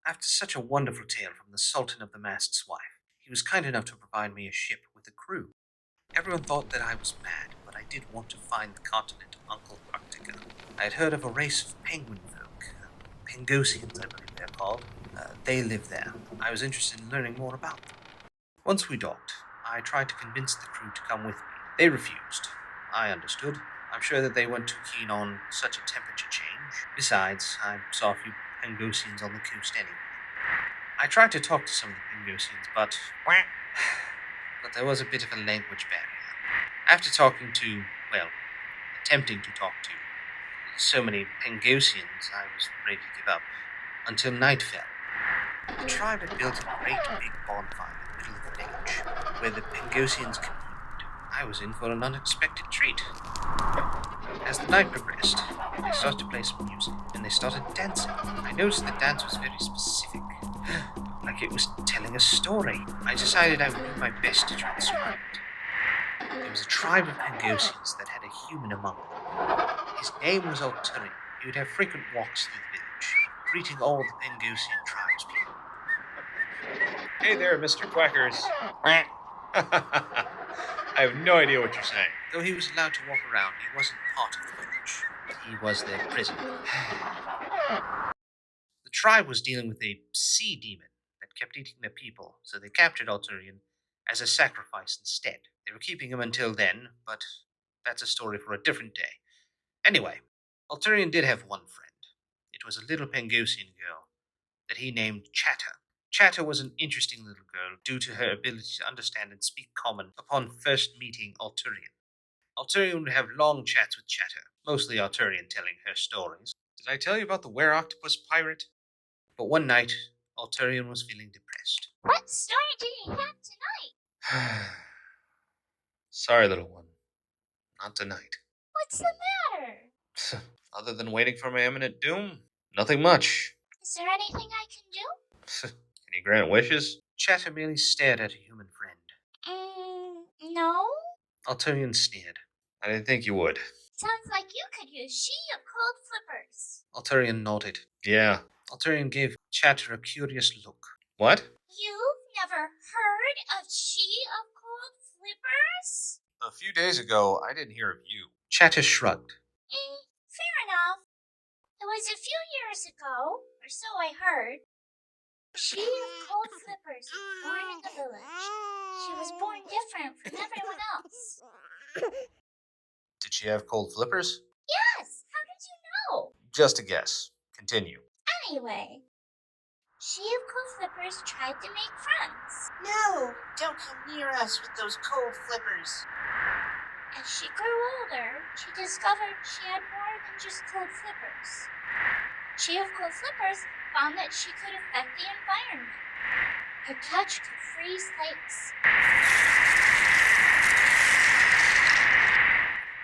After such a wonderful tale from the Sultan of the Mast's wife, he was kind enough to provide me a ship with a crew. Everyone thought that I was mad, but I did want to find the continent of Unclarctica. I had heard of a race of penguin folk, Pangosians I believe they're called. They live there. I was interested in learning more about them. Once we docked, I tried to convince the crew to come with me. They refused. I understood. I'm sure that they weren't too keen on such a temperature change. Besides, I saw a few Pangosians on the coast anyway. I tried to talk to some of the Pangosians, but there was a bit of a language barrier. After attempting to talk to so many Pangosians, I was ready to give up. Until night fell. The tribe had built a great big bonfire in the middle of the village, where the Pangosians communed. I was in for an unexpected treat. As the night progressed, they started to play some music, and they started dancing. I noticed the dance was very specific, like it was telling a story. I decided I would do my best to transcribe it. There was a tribe of Pangosians that had a human among them. His name was Ulterion. He would have frequent walks through the village, greeting all the Pangosian tribespeople. Hey there, Mr. Quackers. I have no idea what you're saying. Though he was allowed to walk around, he wasn't part of the village. He was their prisoner. The tribe was dealing with a sea demon that kept eating their people, so they captured Ulterion as a sacrifice instead. They were keeping him until then, but that's a story for a different day. Anyway, Ulterion did have one friend. It was a little Pangosian girl that he named Chatter. Chatter was an interesting little girl due to her ability to understand and speak common upon first meeting Ulterion. Ulterion would have long chats with Chatter, mostly Ulterion telling her stories. Did I tell you about the were-octopus pirate? But one night, Ulterion was feeling depressed. What story did he have tonight? Sorry, little one. Not tonight. What's the matter? Other than waiting for my imminent doom, nothing much. Is there anything I can do? Can you grant wishes? Chatter merely stared at a human friend. No? Ulterion sneered. I didn't think you would. Sounds like you could use She of Cold Flippers. Ulterion nodded. Yeah. Ulterion gave Chatter a curious look. What? You've never heard of She of Cold Flippers? A few days ago, I didn't hear of you. Chatter shrugged. Fair enough. It was a few years ago, or so I heard. She of Cold Flippers was born in the village. She was born different from everyone else. Did she have cold flippers? Yes, how did you know? Just a guess. Continue. Anyway, She of Cold Flippers tried to make friends. No, don't come near us with those cold flippers. As she grew older, she discovered she had more than just cold flippers. She of Cold Flippers found that she could affect the environment. Her touch could freeze lakes.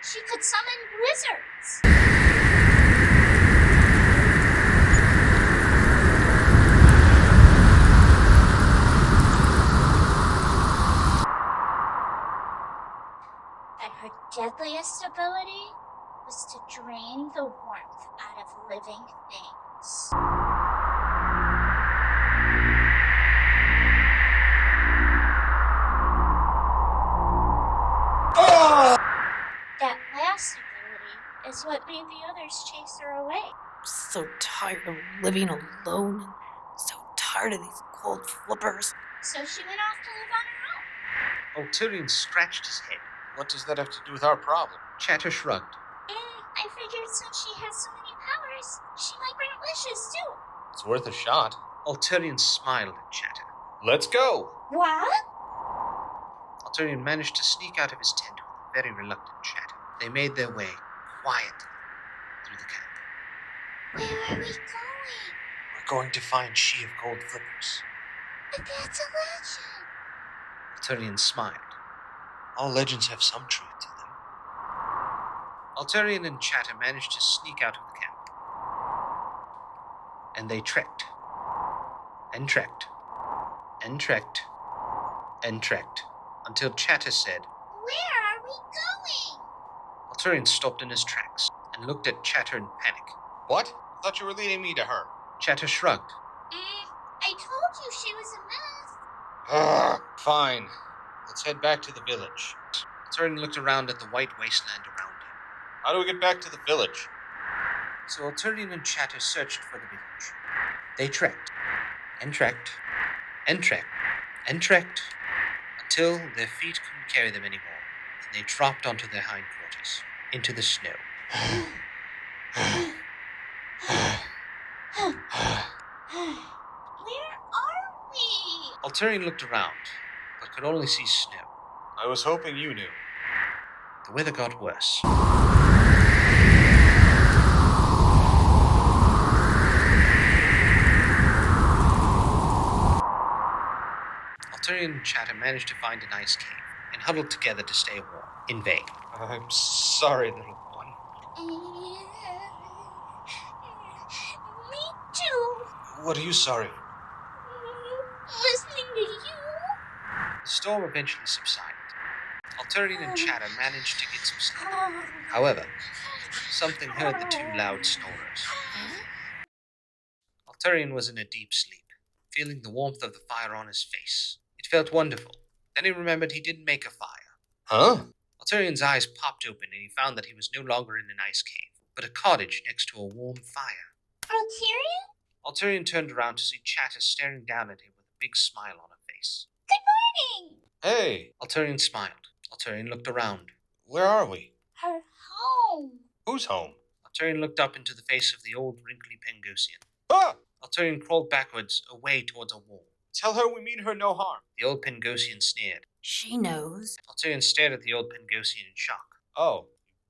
She could summon blizzards. And her deadliest ability was to drain the warmth out of living things. That last ability is what made the others chase her away. I'm so tired of living alone and so tired of these cold flippers. So she went off to live on her own. Ulterion scratched his head. What does that have to do with our problem? Chatter shrugged. I figured since she has so many powers, she might grant wishes too. It's worth a shot. Ulterion smiled at Chatter. Let's go! What? Ulterion managed to sneak out of his tent with a very reluctant Chatter. They made their way quietly through the camp. Where are we going? We're going to find She of Cold Flippers. But that's a legend. Ulterion smiled. All legends have some truth to them. Ulterion and Chatter managed to sneak out of the camp. And they trekked. And trekked. And trekked. And trekked. Until Chatter said, Where are we going? Ulterion stopped in his tracks and looked at Chatter in panic. What? I thought you were leading me to her. Chatter shrugged. Fine. Let's head back to the village. Ulterion looked around at the white wasteland around him. How do we get back to the village? So Ulterion and Chatter searched for the village. They trekked, and trekked, and trekked, and trekked, until their feet couldn't carry them anymore, and they dropped onto their hindquarters, into the snow. Where are we? Ulterion looked around, but could only see snow. I was hoping you knew. The weather got worse. Ulterion and Chatter managed to find an ice cave and huddled together to stay warm, in vain. I'm sorry, little one. Me too. What are you sorry for? Listening to you. The storm eventually subsided. Ulterion and Chatter managed to get some sleep. However, something heard the two loud snorers. Ulterion was in a deep sleep, feeling the warmth of the fire on his face. It felt wonderful. Then he remembered he didn't make a fire. Huh? Ulterion's eyes popped open and he found that he was no longer in an ice cave, but a cottage next to a warm fire. Ulterion? Ulterion turned around to see Chatter staring down at him with a big smile on her face. Good morning. Hey, Ulterion smiled. Ulterion looked around. where are we? Her home. Who's home? Ulterion looked up into the face of the old wrinkly Pangosian. Ah! Ulterion crawled backwards, away towards a wall. Tell her we mean her no harm. The old Pangosian sneered. She knows. Ulterion stared at the old Pangosian in shock. Oh,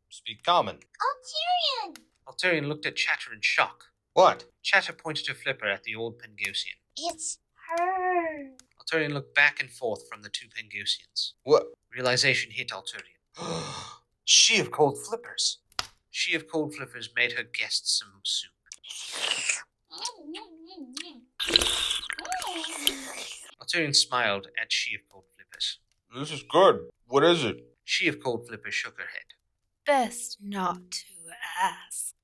you speak common. Ulterion. Ulterion looked at Chatter in shock. What? Chatter pointed her flipper at the old Pangosian. It's her. Ulterion looked back and forth from the two Pangosians. What? Realization hit Ulterion. She of cold flippers. She of Cold Flippers made her guests some soup. Ulterion smiled at She of Cold Flippers. This is good. What is it? She of Cold Flippers shook her head. Best not to ask.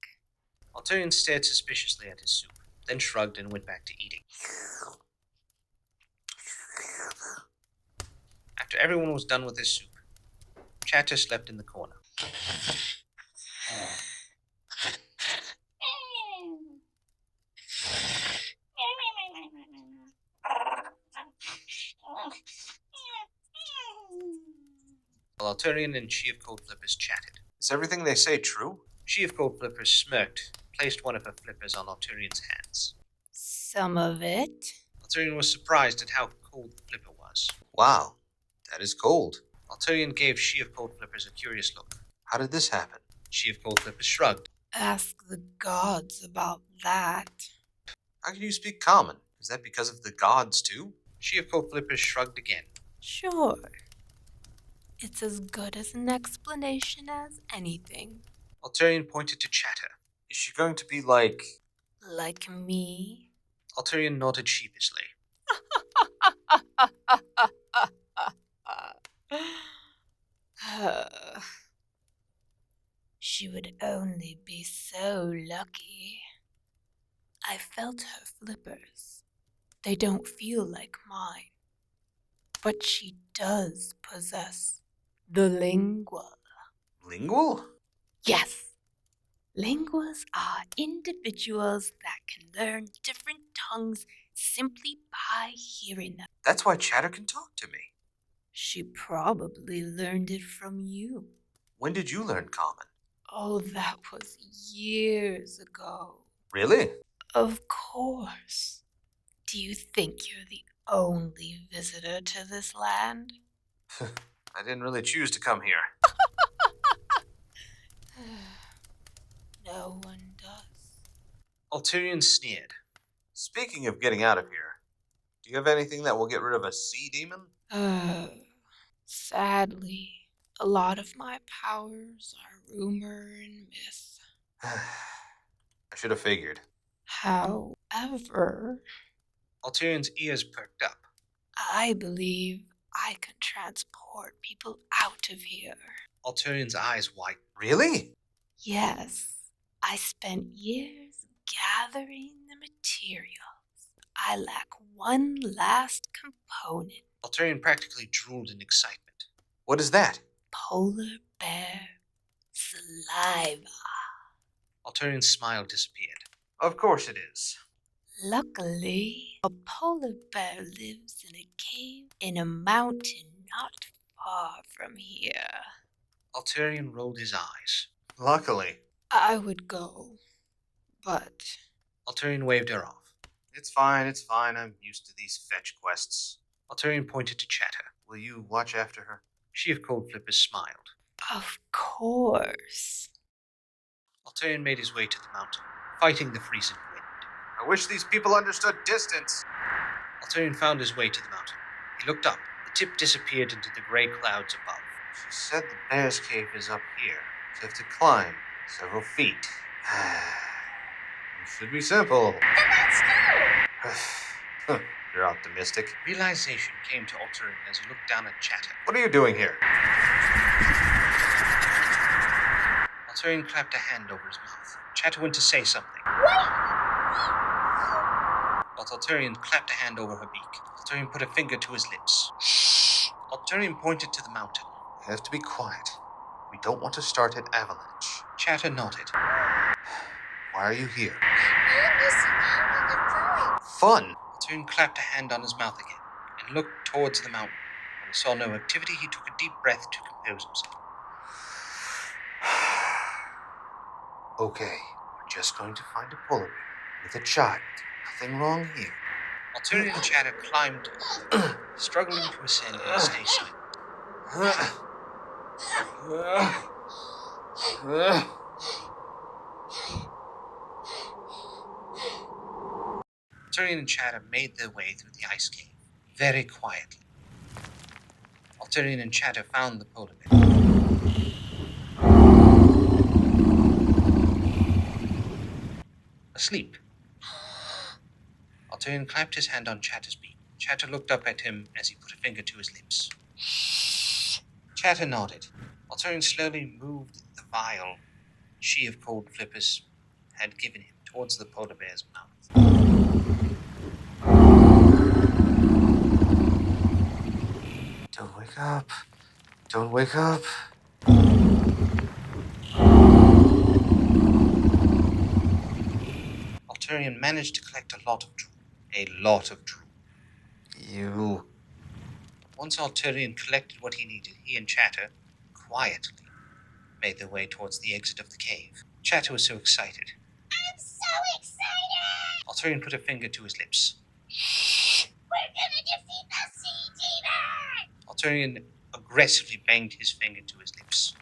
Ulterion stared suspiciously at his soup, then shrugged and went back to eating. After everyone was done with his soup, Chatter slept in the corner. While Ulterion and She of Cold Flippers chatted. Is everything they say true? She of Cold Flippers smirked, placed one of her flippers on Ulterion's hands. Some of it. Ulterion was surprised at how cold the flipper was. Wow, that is cold. Ulterion gave She of Cold Flippers a curious look. How did this happen? She of Cold Flippers shrugged. Ask the gods about that. How can you speak common? Is that because of the gods too? She of Cold Flippers shrugged again. Sure. It's as good as an explanation as anything. Ulterion pointed to Chatter. Is she going to be like... Like me. Ulterion nodded sheepishly. She would only be so lucky. I felt her flippers. They don't feel like mine. But she does possess the lingual. lingual? Yes. Linguals are individuals that can learn different tongues simply by hearing them. That's why Chatter can talk to me. She probably learned it from you. When did you learn common? Oh, that was years ago. Really? Of course. Do you think you're the only visitor to this land? I didn't really choose to come here. No one does. Ulterion sneered. Speaking of getting out of here, do you have anything that will get rid of a sea demon? Sadly, a lot of my powers are rumor and myth. I should have figured. However, Ulterion's ears perked up. I believe I can transport people out of here. Ulterion's eyes widened. Really? Yes, I spent years gathering the materials. I lack one last component. Ulterion practically drooled in excitement. What is that? Polar bear saliva. Ulterion's smile disappeared. Of course it is. Luckily, a polar bear lives in a cave in a mountain not far from here. Ulterion rolled his eyes. Luckily. I would go, but Ulterion waved her off. It's fine. I'm used to these fetch quests. Ulterion pointed to Chatter. Will you watch after her? She of Cold Flippers smiled. of course. Ulterion made his way to the mountain, fighting the freezing wind. I wish these people understood distance. Ulterion found his way to the mountain. He looked up. The tip disappeared into the grey clouds above. She said the bear's cave is up here. So you have to climb several feet. It should be simple. Then let's go! You're optimistic. Realization came to Ulterion as he looked down at Chatter. What are you doing here? Ulterion clapped a hand over his mouth. Chatter went to say something, but Ulterion clapped a hand over her beak. Ulterion put a finger to his lips. Shh. Ulterion pointed to the mountain. You have to be quiet. We don't want to start an avalanche. Chatter nodded. Why are you here? I'm missing out on the fun. Fun. Ulterion clapped a hand on his mouth again and looked towards the mountain. When he saw no activity, he took a deep breath to compose himself. Okay, we're just going to find a polar bear with a child. Nothing wrong here. Ulterion and Chatter climbed, struggling to ascend and stay silent. Ulterion and Chatter made their way through the ice cave, very quietly. Ulterion and Chatter found the polar bear. Asleep. Ulterion clapped his hand on Chatter's beak. Chatter looked up at him as he put a finger to his lips. Chatter nodded. Ulterion slowly moved the vial she of Cold Flippers had given him towards the polar bear's mouth. Don't wake up. Don't wake up. Ulterion managed to collect a lot of drool. A lot of drool. You. Once Ulterion collected what he needed, he and Chatter, quietly, made their way towards the exit of the cave. Chatter was so excited. I'm so excited! Ulterion put a finger to his lips. We're gonna defeat the sea demon! Ulterion aggressively banged his finger to his lips.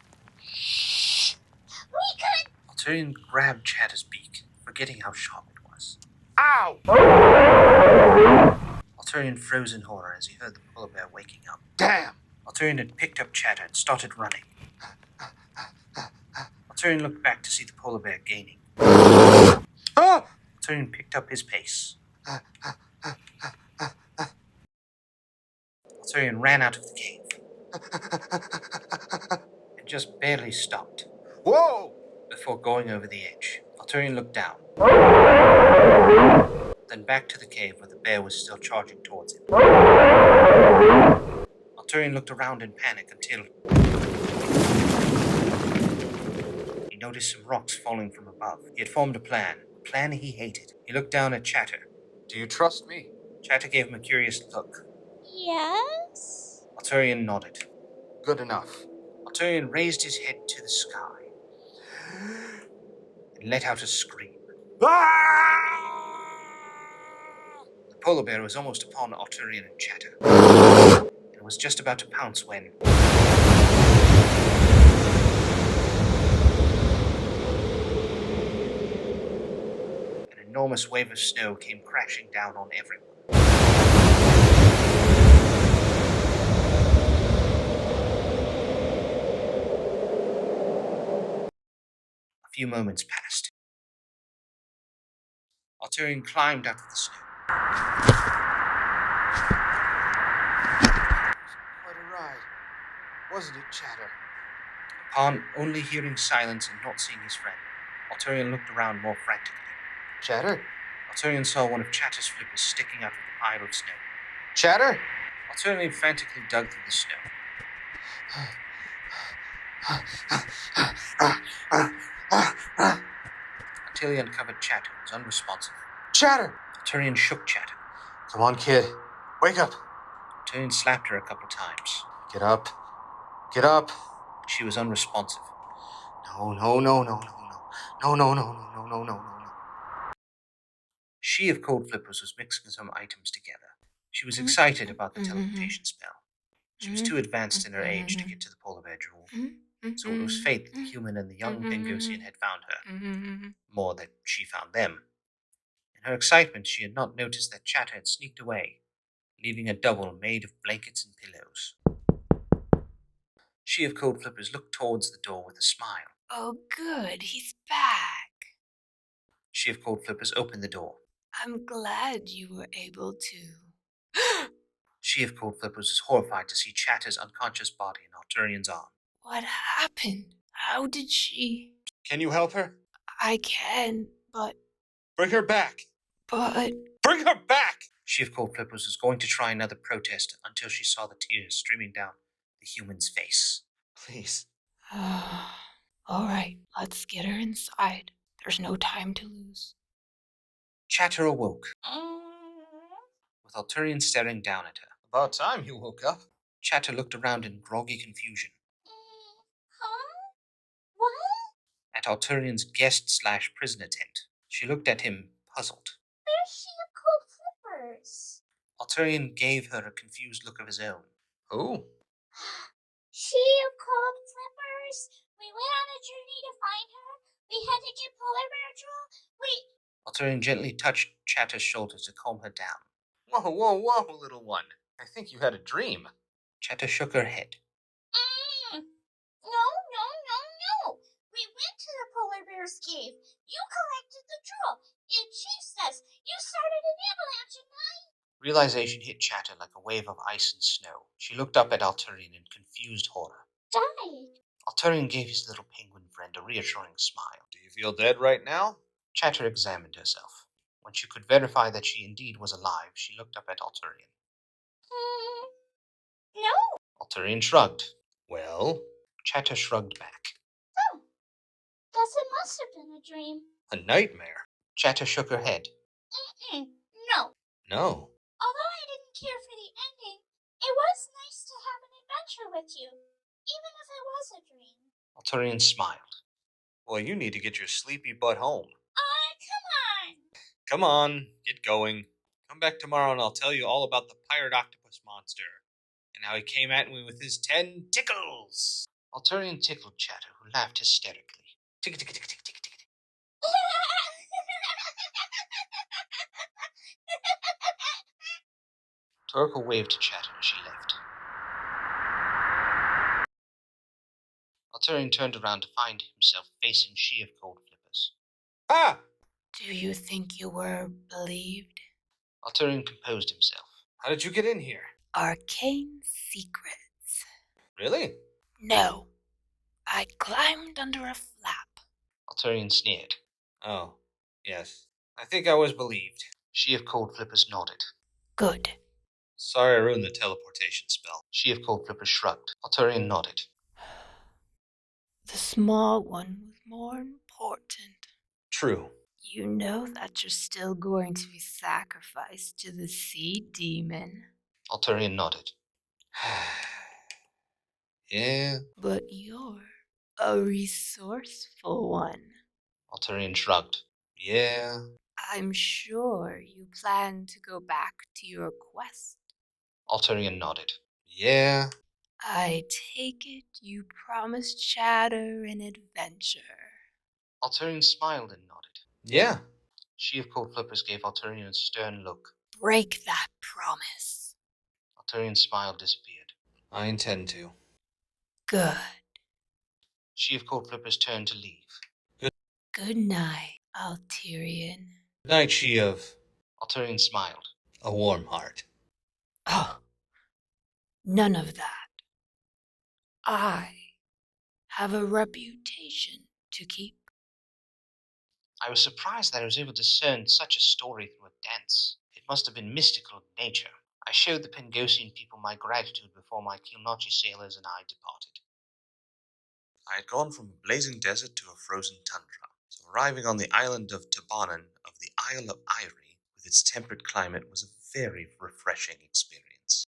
We could... Ulterion grabbed Chatter's beak, forgetting how sharp it was. Ow! Ulterion froze in horror as he heard the polar bear waking up. Damn! Ulterion had picked up Chatter and started running. Ulterion looked back to see the polar bear gaining. Ah! Ulterion picked up his pace. Ulterion ran out of the cave and just barely stopped Whoa! before going over the edge. Ulterion looked down, then back to the cave where the bear was still charging towards him. Ulterion looked around in panic until he noticed some rocks falling from above. He had formed a plan he hated. He looked down at Chatter. Do you trust me? Chatter gave him a curious look. Yes? Ulterion nodded. Good enough. Ulterion raised his head to the sky and let out a scream. Ah! The polar bear was almost upon Ulterion and Chatter and was just about to pounce when an enormous wave of snow came crashing down on everyone. A few moments passed. Ulterion climbed out of the snow. Quite a ride. Wasn't it, Chatter? Upon only hearing silence and not seeing his friend, Ulterion looked around more frantically. Chatter? Ulterion saw one of Chatter's flippers sticking out of the pile of snow. Chatter? Ulterion frantically dug through the snow. Until he uncovered Chatter, who was unresponsive. Chatter! Ulterion shook Chatter. Come on, kid. Wake up. Ulterion slapped her a couple times. Get up. Get up. She was unresponsive. No, no, no, no, no, no. No, no, no, no, no, no, no, no. She of Cold Flippers was mixing some items together. She was excited about the teleportation spell. She was too advanced in her age to get to the polar bear jewel, so it was fate that the human and the young Bengosian had found her, more that she found them. In her excitement, she had not noticed that Chatter had sneaked away, leaving a double made of blankets and pillows. She of Cold Flippers looked towards the door with a smile. Oh, good, he's back. She of Cold Flippers opened the door. I'm glad you were able to. She of Cold Flippers was horrified to see Chatter's unconscious body in Ulterion's arm. What happened? How did she? Can you help her? I can, but. Bring her back! But. Bring her back! She of Cold Flippers was going to try another protest until she saw the tears streaming down the human's face. Please. All right, let's get her inside. There's no time to lose. Chatter awoke, with Ulterion staring down at her. About time you woke up. Chatter looked around in groggy confusion. Huh? What? At Ulterion's guest/prisoner tent. She looked at him, puzzled. Where's she of Cold Flippers? Ulterion gave her a confused look of his own. Who? She of Cold Flippers. We went on a journey to find her. We had to get polar bear jewel. Ulterion gently touched Chatter's shoulder to calm her down. Whoa, whoa, whoa, little one. I think you had a dream. Chatter shook her head. No. We went to the polar bear's cave. You collected the jewel. It chased us. You started an avalanche and Realization hit Chatter like a wave of ice and snow. She looked up at Ulterion in confused horror. died. Ulterion gave his little penguin friend a reassuring smile. Do you feel dead right now? Chatter examined herself. When she could verify that she indeed was alive, she looked up at Ulterion. No. Ulterion shrugged. Well? Chatter shrugged back. Oh. Guess it must have been a dream. A nightmare? Chatter shook her head. No. No. Although I didn't care for the ending, it was nice to have an adventure with you, even if it was a dream. Ulterion smiled. Well, you need to get your sleepy butt home. Come on. Come on, get going. Come back tomorrow and I'll tell you all about the pirate octopus monster, and how he came at me with his 10 tickles. Ulterion tickled Chatter, who laughed hysterically. Tick, tick, tick, tick, tick, tick. Torkel waved to Chatter as she left. Ulterion turned around to find himself facing She of Cold Flippers. Ah! Do you think you were believed? Ulterion composed himself. How did you get in here? Arcane secrets. Really? No. I climbed under a flap. Ulterion sneered. Oh, yes. I think I was believed. She of Cold Flippers nodded. Good. Sorry I ruined the teleportation spell. She of Cold Flippers shrugged. Ulterion nodded. The small one was more important. True. You know that you're still going to be sacrificed to the sea demon. Ulterion nodded. Yeah. But you're a resourceful one. Ulterion shrugged. Yeah. I'm sure you plan to go back to your quest. Ulterion nodded. Yeah. I take it you promised Chatter an adventure. Ulterion smiled and nodded. Yeah. She of Cold Flippers gave Ulterion a stern look. Break that promise. Ulterion's smile disappeared. I intend to. Good. She of Cold Flippers turned to leave. Good night, Ulterion. Good night, She of... Ulterion smiled. A warm heart. Oh, none of that. I have a reputation to keep. I was surprised that I was able to discern such a story through a dance. It must have been mystical in nature. I showed the Pangosian people my gratitude before my Kilnochi sailors and I departed. I had gone from a blazing desert to a frozen tundra, so arriving on the island of Tabanan of the Isle of Iree, with its temperate climate, was a very refreshing experience.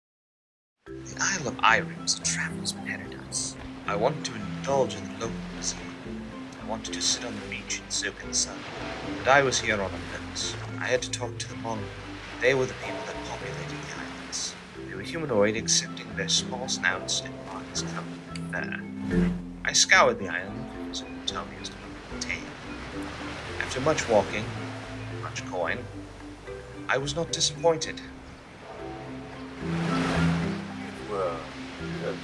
The Isle of Iree was a traveler's paradise. I wanted to indulge in the local cuisine. I wanted to sit on the beach and soak in the sun. But I was here on a purpose. I had to talk to the Mongoo. They were the people that populated the islands. They were humanoid, excepting their small snouts and bodies covered with fur. I scoured the island looking for some Utilions to obtain. After much walking, much coin, I was not disappointed. Well, yes.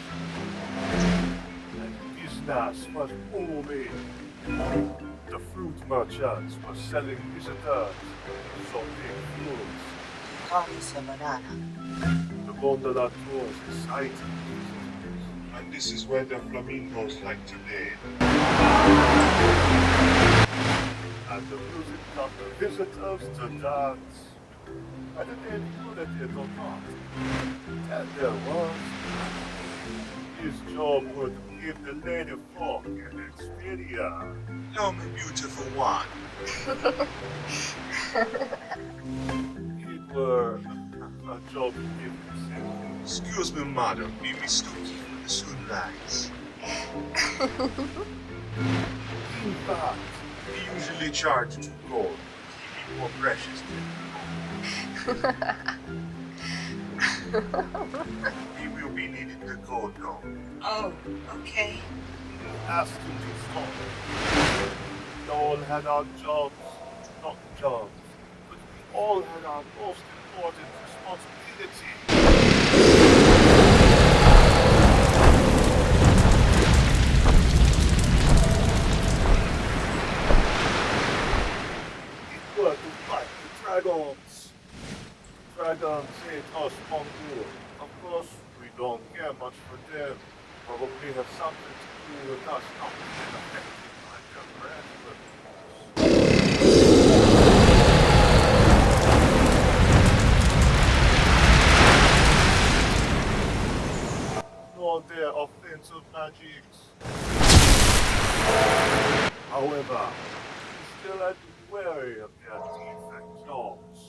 And business was booming. The fruit merchants were selling visitors exotic fruits. Call me some banana. The gondola tours exciting And this is where the flamingos like to bathe. and the music got the visitors to dance. Whether they knew that it or not. And there was. His job was to give the lady folk an experience. Hello, my beautiful one. It were a job to give himself. Excuse me, madam. Be mistaken for the sunrise. In fact, We usually charge 2 gold. Keep it more precious We will be needing the gold now. Oh, okay. asked him to stop. We all had our jobs, not jobs, but we all had our most important responsibility. It was to fight the dragons. Dragons hate us Mongoo. Of course, we don't care much for them. Probably have something to do with us not being affected by their breath. Nor their offensive magics. However, we still had to be wary of their defect jobs.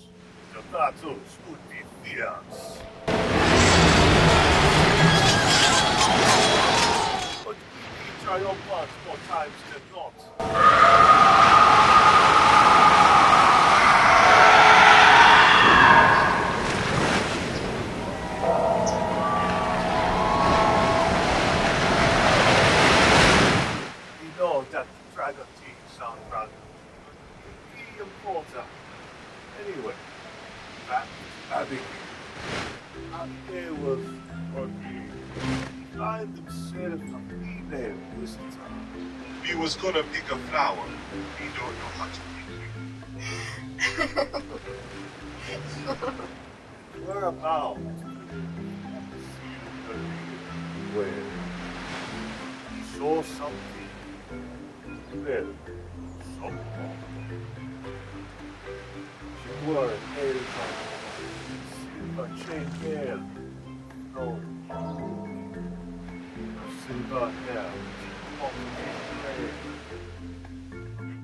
The battles would be fierce. But we be triumphant more times than not. We know that dragon teeth sound rather really important. Anyway, back to Abigail. Abigail was working. Find himself a female visitor. We was gonna pick a flower. We don't know how to pick it. Whereabouts? Where? He saw something. Well, someone. She wore a nail silver chain hair. No, silver hair.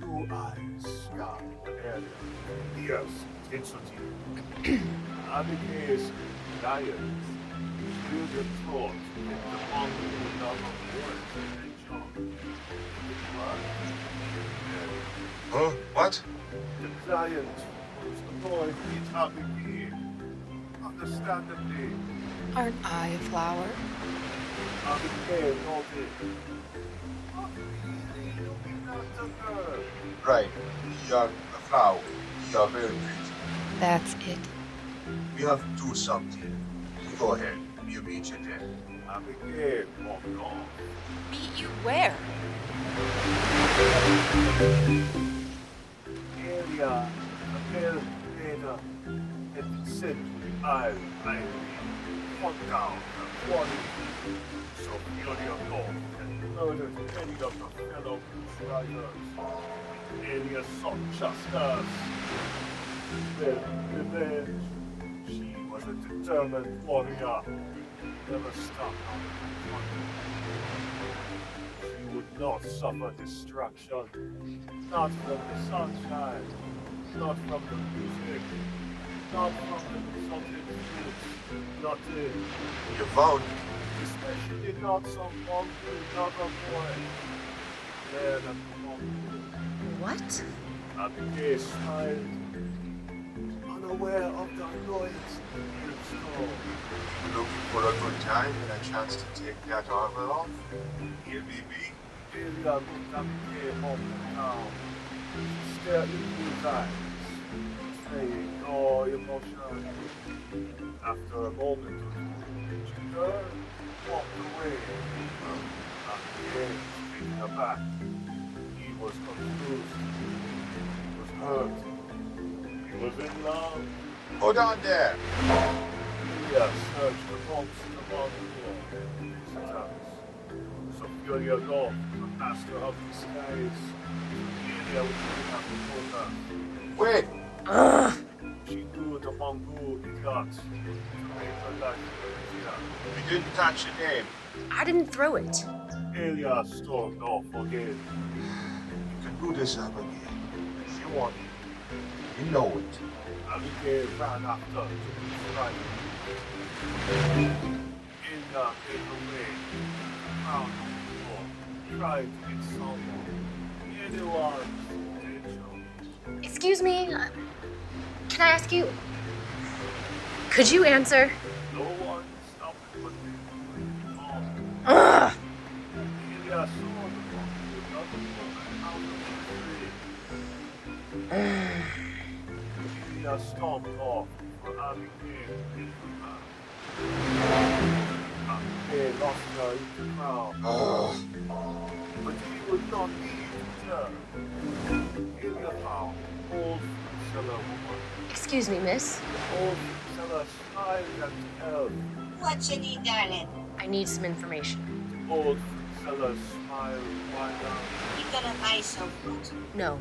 Blue eyes, sky, area, fierce intensity. Abigail's lions, still the throat, and the Mongoo love of words and joy. Huh? What? The giant was annoyed with Abigail. Understandably, Aren't I a flower? Abigail noted. What really looking at the girl? Right. We are a flower. We are very pretty. That's it. We have to do something. You go ahead. We'll meet you there. Abigail walked off. Meet you where? Area, a pale leader, had been sent to the Isle of Iree. Hunt down the quality. So Ulterion and murdered many of the fellow riders. Aelia sought justice. With revenge, she was a determined warrior. Never stopped on the hunt. She would not suffer destruction. Not from the sunshine. Not from the music. Not from the exalted fruits. Nothing. You found Especially not some Mongoo lover boy. There at the Mongoo. What? Abigail smiled, unaware of the annoyance in his soul. looking for a good time and a chance to take that armor off? Here be me. Aelia looked Abigail up and down. She stared into his eyes, betraying no emotion. After a moment or two, she turned, walked away. Abigail was taken aback. He was confused. He was hurt. He was in love. Hold on there. Aelia searched amongst the Mongoo visitors. Superior Golf, the master of disguise. Aelia was looking at the corner. Wait. She knew the Mongoo idiot to make her life easier. We didn't catch your name. I didn't throw it. Aelia stormed off again. You can do this, Abigail. If you want. You know it. Abigail ran after to his right. Aelia made her way. Found the door. Tried to get someone. Anyone. Potential. Excuse me. Can I ask you? Could you answer? No one stopped but him. Ugh. Aelia saw the Mongoo another woman out of the tree. Aelia stomped off for Abigail to get her back. Abigail lost her in the crowd. But he would not leave her. Aelia found an old fruit seller woman. Excuse me, miss. The old fruit seller smiled at the elf. What you need, darling? I need some information. The old fruit seller smiled wide-eyed. You gonna buy some fruit? No.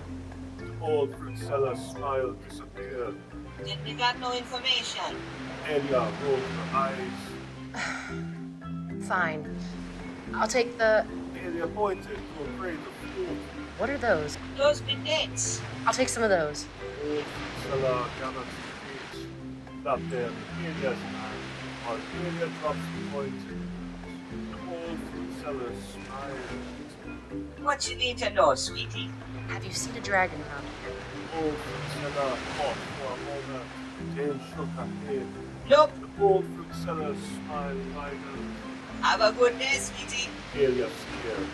The old fruit seller smile disappeared. Then we got no information. Aelia rolled her eyes. Fine. I'll take the... Aelia pointed to a crate of fruit. What are those? Those be dates. I'll take some of those. Old fruit seller gathered the cage. That then Aelia's hand, while Aelia dropped the pointed. The old fruit seller smiled. What you need to know, sweetie? Have you seen a dragon around here? Old fruit seller paused for a moment, then shook her head. Look, The old fruit seller smiled wider. have a good day, sweetie. Aelia stared.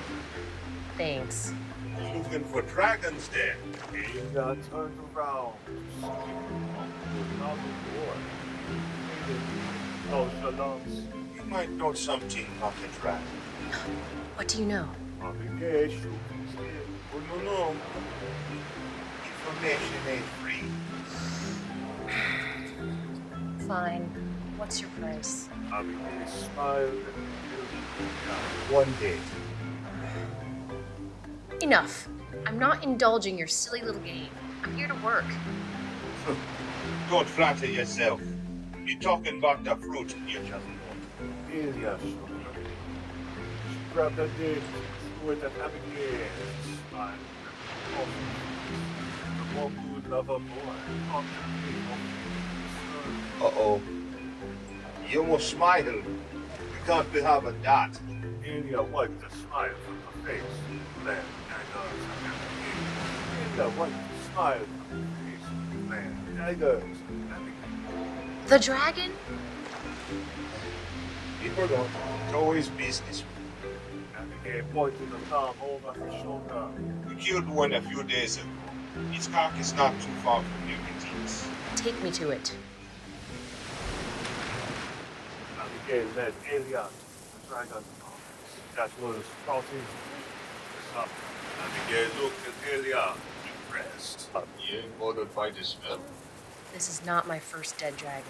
Thanks. Looking for dragons there. Aelia turned around to see another boy. Nonchalance. You might know something about a dragon. What do you know? Abigail shook his head. Oh, no. Information ain't free. Fine. What's your price? Abigail smiled and One day. Enough. I'm not indulging your silly little game. I'm here to work. Don't flatter yourself. You're talking about the fruit you just bought. Aelia shook her head. She grabbed a dish and threw it at Abigail and smiled. The Mongoo lover boy contemplated concern. Uh-oh. You almost smiled. You can't be having that. Aelia wiped a smile from her face. Then daggers at Abigail. Aelia wiped a smile from her face. Then daggers at Abigail. The dragon? People don't. It's always business. Abigail pointed a thumb over her shoulder. We killed one a few days ago. Its carcass not too far from your boutiques. Take me to it. Abigail led Aelia to the dragon office that was sprouting up. Abigail looked at Aelia, impressed. You ain't bothered by the smell? This is not my first dead dragon.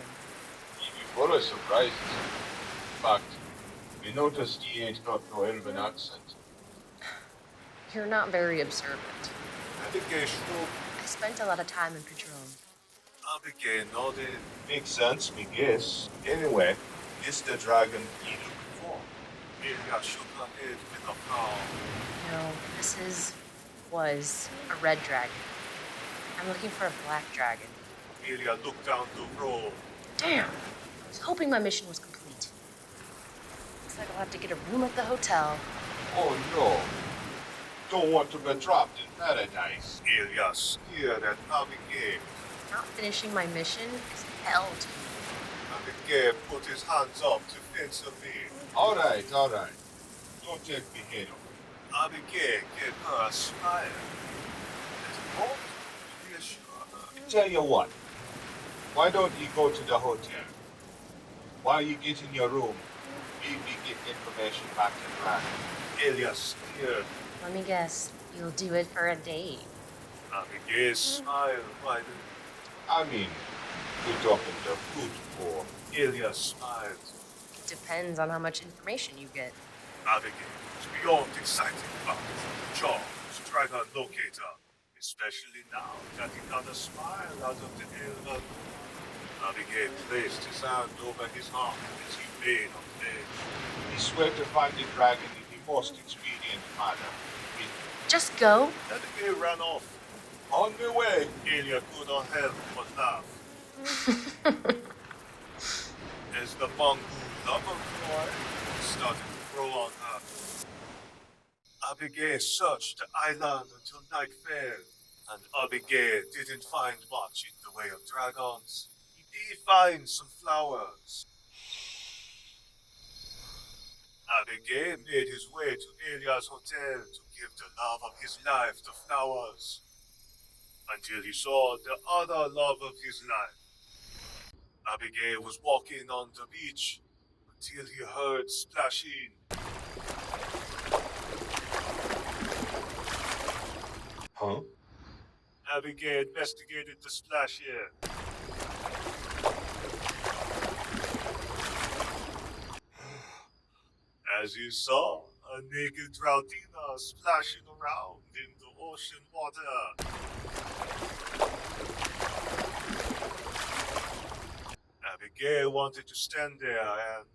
You be full of surprises. In fact, we noticed you ain't got no Elven accent. You're not very observant. And Abigail shook. I spent a lot of time in Padrone. Abigail nodded. Makes sense, me guess. Anyway, it's the dragon you looking for. Ilya shook her head with a frown. No, was a red dragon. I'm looking for a black dragon. Ilya looked down the road. Damn! I was hoping my mission was complete. Looks like I'll have to get a room at the hotel. Oh no. Don't want to be dropped in paradise. Ilya sneered at Abigail. Not finishing my mission is hell to me. Abigail put his hands up defensively. All right. Don't take me head on. Abigail gave her a smile. As long as you reassure her. Tell you what. Why don't you go to the hotel? While you get in your room, maybe get information back to Brad. Ilya sneered. Let me guess, you'll do it for a date. Abigail smiled widened. I mean, put up in the food for. Ilya smiled. It depends on how much information you get. Abigail was beyond excited about the job to try to locate her, especially now that he got a smile out of the elder. Abigail placed his hand over his heart as he made on bed. He swore to find the dragon in the most expedient manner. Just go. Abigail ran off. On the way, Ilya could not help but laugh. As the Mongoo lover boy started to grow on her. Abigail searched the island until night fell, and Abigail didn't find much in the way of dragons. He did find some flowers. Abigail made his way to Ilya's hotel to give the love of his life the flowers, until he saw the other love of his life. Abigail was walking on the beach until he heard splashing. Huh? Abigail investigated the splash here. As you saw, a naked Drautina splashing around in the ocean water. Abigail wanted to stand there and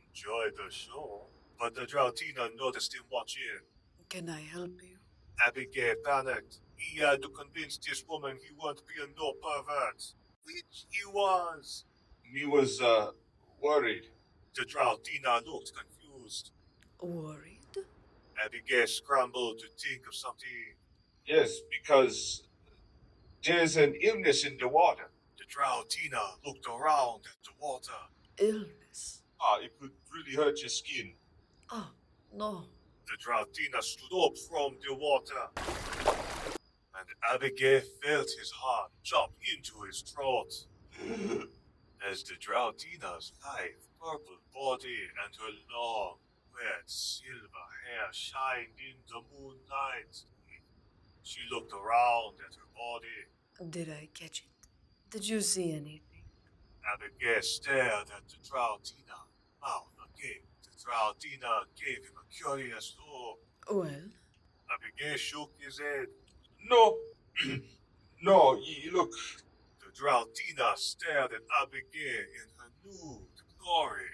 enjoy the show, but the Drautina noticed him watching. Can I help you? Abigail panicked. He had to convince this woman he won't be a no pervert. Which he was. He was, worried. The Drautina looked confused. Worried? Abigail scrambled to think of something. Yes, because there's an illness in the water. The Drautina looked around at the water. Illness? It could really hurt your skin. Oh, no. The Drautina stood up from the water, and Abigail felt his heart jump into his throat. As the Drautina's lithe purple body and her long, wet silver hair shined in the moonlight, she looked around at her body. Did I catch it? Did you see anything? Abigail stared at the Drautina, mouth agape. The Drautina gave him a curious look. Well? Abigail shook his head. No. No, look. The Drautina stared at Abigail in her nude glory.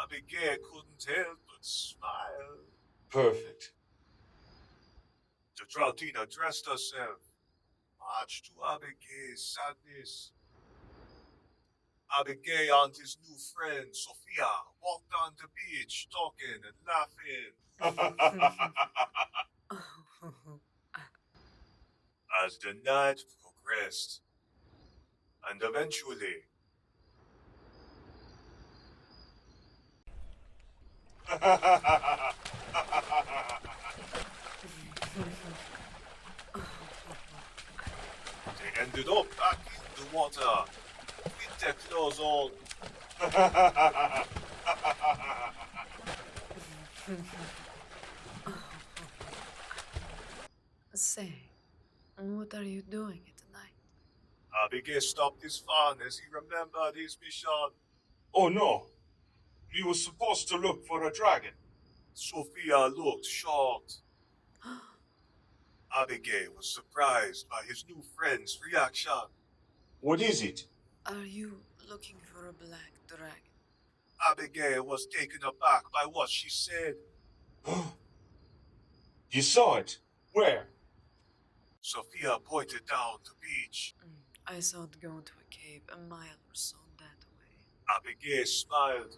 Abigail couldn't help but smile. Perfect. The Drautina dressed herself, much to Abigail's sadness. Abigail and his new friend, Sophia, walked on the beach, talking and laughing. As the night progressed, and eventually, they ended up back in the water with their clothes on. Say, what are you doing tonight? Abigail stopped his fun as he remembered his mission. Oh no! He was supposed to look for a dragon. Sophia looked shocked. Abigail was surprised by his new friend's reaction. What is it? Are you looking for a black dragon? Abigail was taken aback by what she said. You saw it? Where? Sophia pointed down the beach. I saw it go into a cave a mile or so that way. Abigail smiled.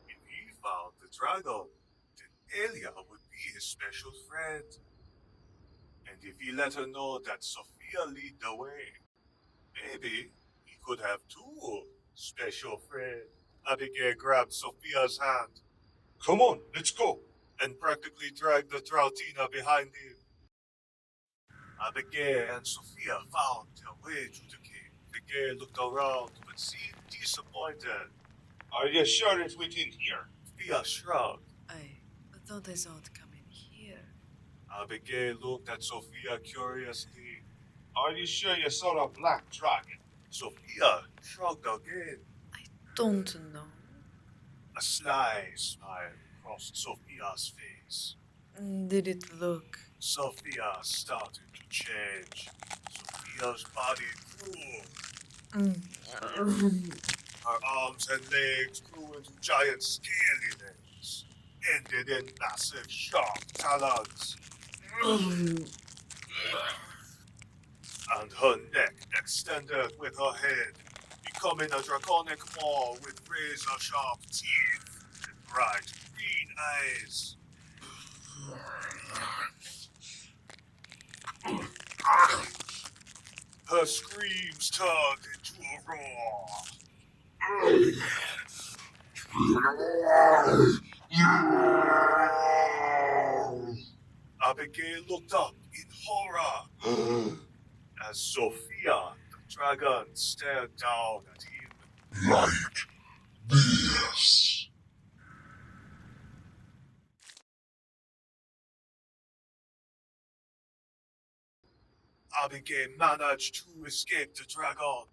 If he found the dragon, then Elia would be his special friend. And if he let her know that Sophia lead the way, maybe he could have two special friends. Abigail grabbed Sophia's hand. Come on, let's go. And practically dragged the Drautina behind him. Abigail and Sophia found their way through the cave. Abigail looked around but seemed disappointed. Are you sure it's within here? Sophia shrugged. I thought I saw it come in here. Abigail looked at Sophia curiously. Are you sure you saw a black dragon? Sophia shrugged again. I don't know. A sly smile crossed Sophia's face. Did it look? Sophia started to change. Sophia's body grew. Her arms and legs grew into giant scaly legs, ended in massive sharp talons. And her neck extended with her head, becoming a draconic maw with razor-sharp teeth and bright green eyes. Her screams turned into a roar. Abigail looked up in horror as Sophia, the dragon, stared down at him. Like this. Abigail managed to escape the dragon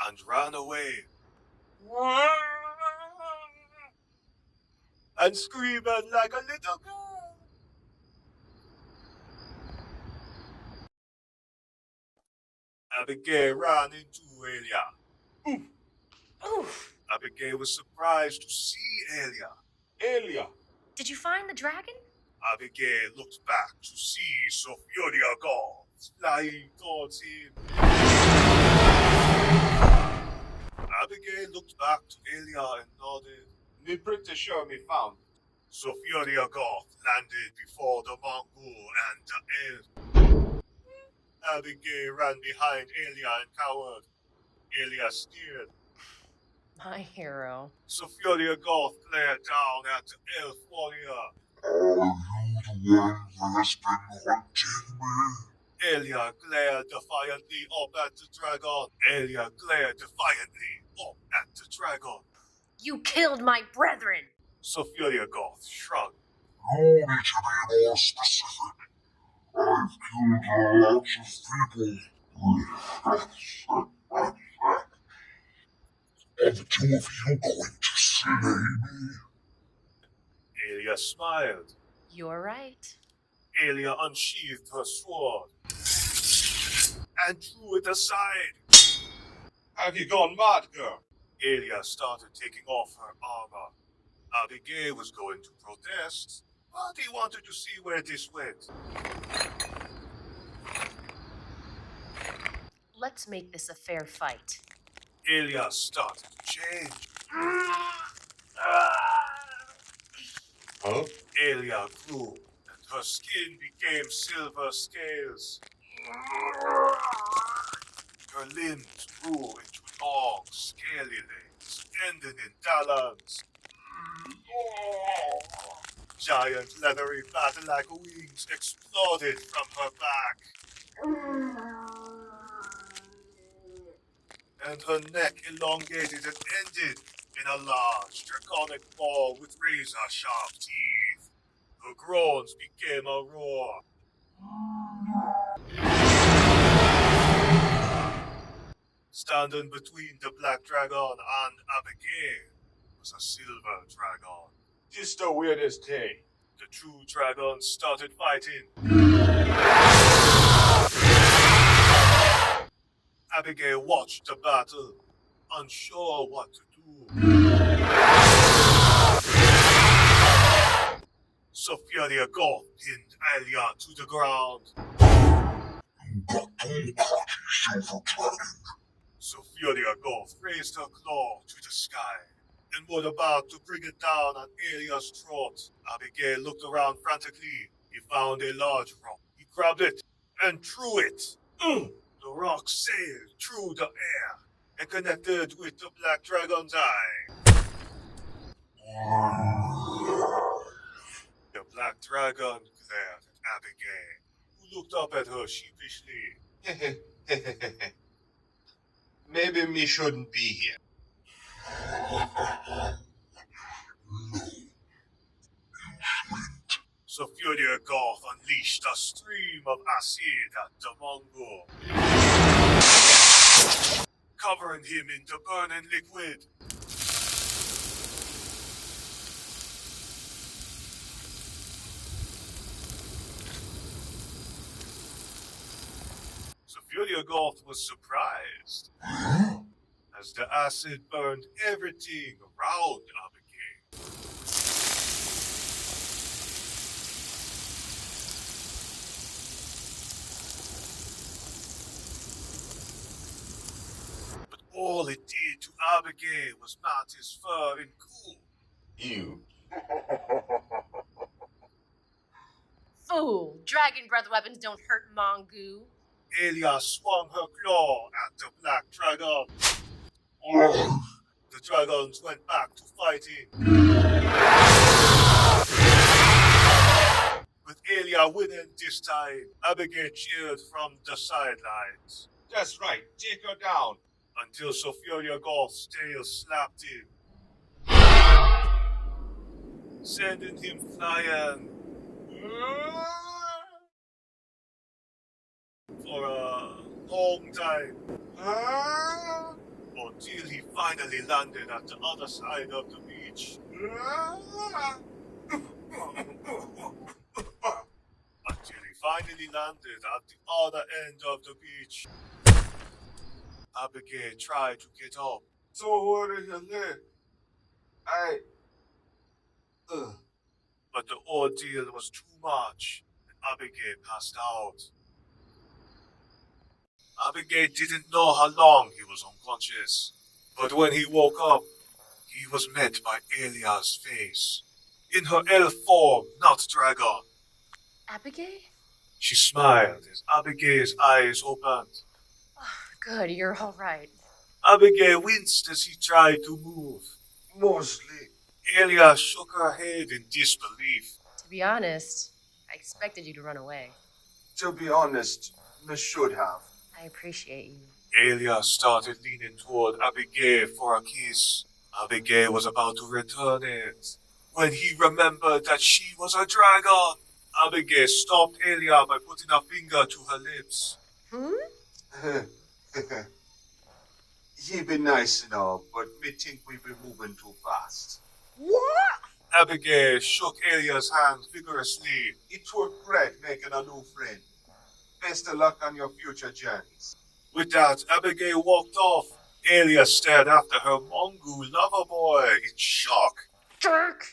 and ran away and screaming like a little girl. Abigail ran into Elia. Oof. Abigail was surprised to see Elia. Elia! Did you find the dragon? Abigail looked back to see Sophia Gold flying towards him. Abigail looked back to Elia and nodded. Me pretty sure me found it. Sophia Gold landed before the Mongoo and the elf. Abigail ran behind Elia and cowered. Elia steered. My hero. Sophia Gold glared down at the elf warrior. Are you the one that has been hunting me? Elia glared defiantly up at the dragon. Elia glared defiantly up at the dragon. You killed my brethren! Sophia Goth shrugged. You need to be more specific. I've killed lots of people. Are the two of you going to slay me? Elia smiled. You're right. Elia unsheathed her sword and threw it aside. Have you gone mad, girl? Elia started taking off her armor. Abigail was going to protest, but he wanted to see where this went. Let's make this a fair fight. Elia started to change. Huh? Elia grew, and her skin became silver scales. Her limbs grew into long, scaly legs, ending in talons. Giant, leathery, bat-like wings exploded from her back. And her neck elongated and ended in a large, draconic maw with razor-sharp teeth. Her groans became a roar. Standing between the black dragon and Abigail was a silver dragon. This the weirdest thing. The true dragons started fighting. Abigail watched the battle, unsure what to do. Sophia the Goth pinned Alia to the ground. Sophia the Goth raised her claw to the sky and was about to bring it down on Alia's throat. Abigail looked around frantically. He found a large rock. He grabbed it and threw it. The rock sailed through the air and connected with the black dragon's eye. The black dragon glared at Abigail, who looked up at her sheepishly. Maybe me shouldn't be here. Sophia the Goth unleashed a stream of acid at the Mongoo, covering him in the burning liquid. Sophia the Goth was surprised, as the acid burned everything around Abigail. But all it did to Abigail was melt his fur and cool. Ew. Fool! Dragon breath weapons don't hurt Mongoo. Alia swung her claw at the black dragon. The dragons went back to fighting, with Alia winning this time. Abigail cheered from the sidelines. That's right, take her down. Until Sophia the Goth's tail slapped him, sending him flying for a long time, until he finally landed at the other side of the beach. Until he finally landed at the other end of the beach. Abigail tried to get up. So what is your leg? But the ordeal was too much, and Abigail passed out. Abigail didn't know how long he was unconscious, but when he woke up, he was met by Alia's face. In her elf form, not dragon. Abigail? She smiled as Abigail's eyes opened. Oh, good, you're all right. Abigail winced as he tried to move. Mostly. Alia shook her head in disbelief. To be honest, I expected you to run away. To be honest, I should have. I appreciate you. Alia started leaning toward Abigail for a kiss. Abigail was about to return it, when he remembered that she was a dragon. Abigail stopped Alia by putting a finger to her lips. Ye be nice and all, but me think we be moving too fast. What? Abigail shook Alia's hand vigorously. It was great making a new friend. Best of luck on your future journeys. With that, Abigail walked off. Alia stared after her Mongoo lover boy in shock. Jerk!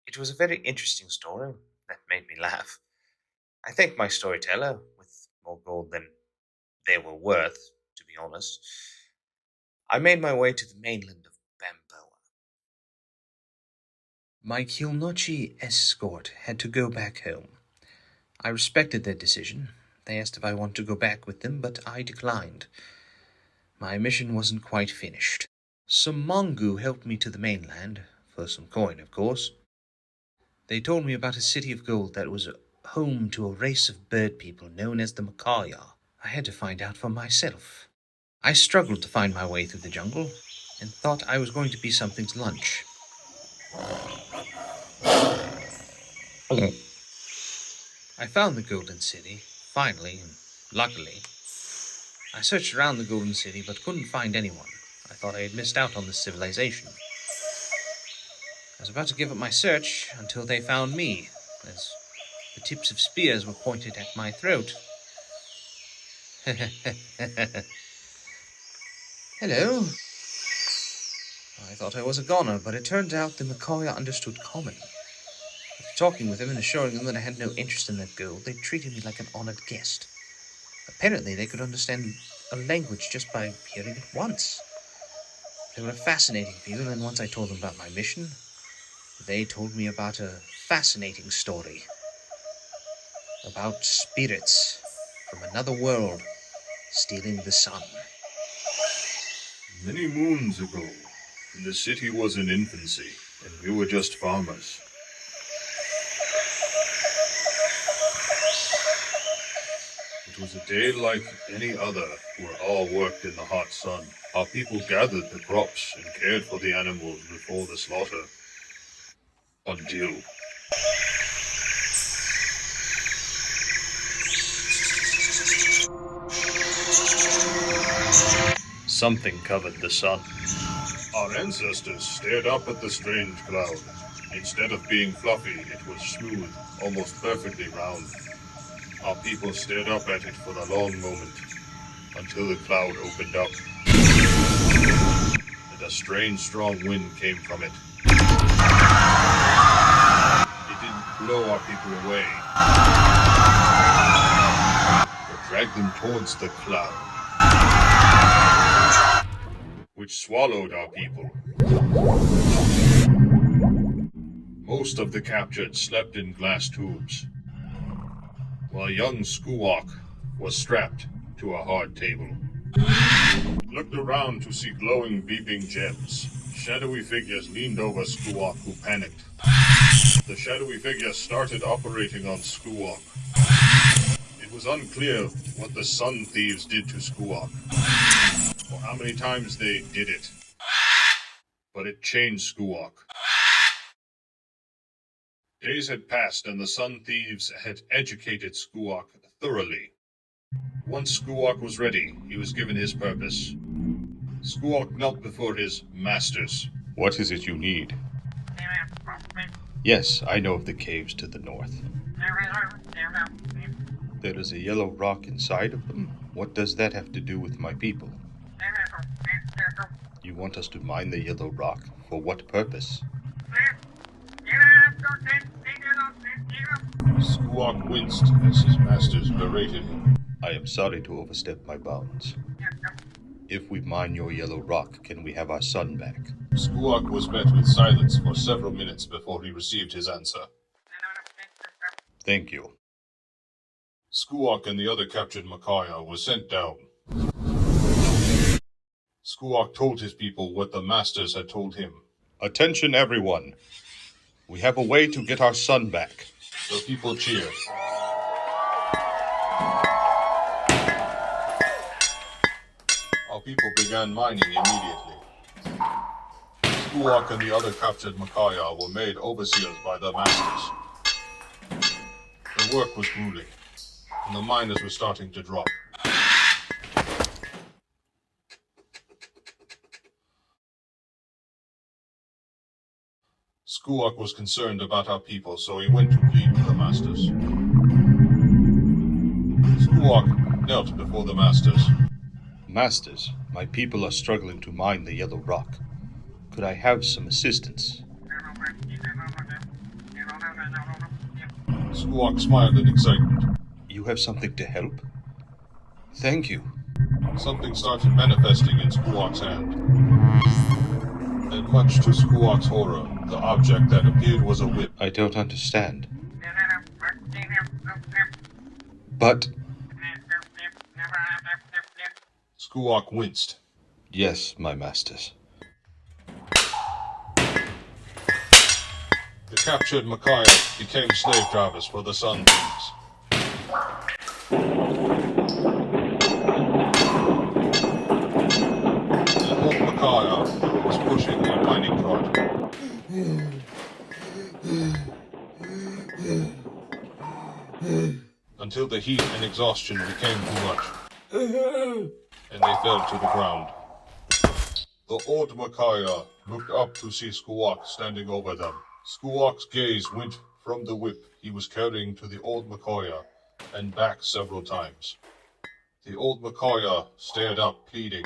It was a very interesting story that made me laugh. I thanked my storyteller with more gold than they were worth, to be honest. I made my way to the mainland of Bamboa. My Kilnochi escort had to go back home. I respected their decision. They asked if I wanted to go back with them, but I declined. My mission wasn't quite finished. Some Mongoo helped me to the mainland, for some coin, of course. They told me about a city of gold that was home to a race of bird people known as the Macawya. I had to find out for myself. I struggled to find my way through the jungle, and thought I was going to be something's lunch. I found the Golden City, finally, and luckily. I searched around the Golden City, but couldn't find anyone. I thought I had missed out on this civilization. I was about to give up my search until they found me, as the tips of spears were pointed at my throat. Hello. I thought I was a goner, but it turned out the Macawya understood common. After talking with them and assuring them that I had no interest in that gold, they treated me like an honored guest. Apparently, they could understand a language just by hearing it once. They were a fascinating people, and once I told them about my mission, they told me about a fascinating story. About spirits from another world stealing the sun. Many moons ago, the city was in infancy, and we were just farmers. It was a day like any other, where all worked in the hot sun. Our people gathered the crops and cared for the animals before the slaughter. Until... something covered the sun. Our ancestors stared up at the strange cloud. Instead of being fluffy, it was smooth, almost perfectly round. Our people stared up at it for a long moment, until the cloud opened up, and a strange strong wind came from it. It didn't blow our people away, but dragged them towards the cloud, which swallowed our people. Most of the captured slept in glass tubes, while young Skuwok was strapped to a hard table. Looked around to see glowing, beeping gems. Shadowy figures leaned over Skuwok, who panicked. The shadowy figures started operating on Skuwok. It was unclear what the Sun Thieves did to Skuwok, or how many times they did it. But it changed Skuwok. Days had passed, and the Sun Thieves had educated Skuwok thoroughly. Once Skuwok was ready, he was given his purpose. Skuwok knelt before his masters. What is it you need? Yes, I know of the caves to the north. There is a yellow rock inside of them. What does that have to do with my people? You want us to mine the yellow rock? For what purpose? Skuwok winced as his masters berated him. I am sorry to overstep my bounds. If we mine your yellow rock, can we have our son back? Skuwok was met with silence for several minutes before he received his answer. Thank you. Skuwok and the other captured Macawya were sent down. Skuwok told his people what the masters had told him. Attention, everyone. We have a way to get our son back. The people cheered. Our people began mining immediately. Skuwok and the other captured Macawya were made overseers by their masters. The work was grueling, and the miners were starting to drop. Skuwok was concerned about our people, so he went to plead with the masters. Skuwok knelt before the masters. Masters, my people are struggling to mine the yellow rock. Could I have some assistance? Skuwok smiled in excitement. You have something to help? Thank you. Something started manifesting in Skuwok's hand. And much to Skuwok's horror, the object that appeared was a whip. I don't understand. But... Skuwok winced. Yes, my masters. The captured Macawya became slave drivers for the Sun Thieves. The whole Macawya was pushing a mining cart. Until the heat and exhaustion became too much, and they fell to the ground. The old Macawya looked up to see Skuak standing over them. Skuak's gaze went from the whip he was carrying to the old Macawya and back several times. The old Macawya stared up, pleading.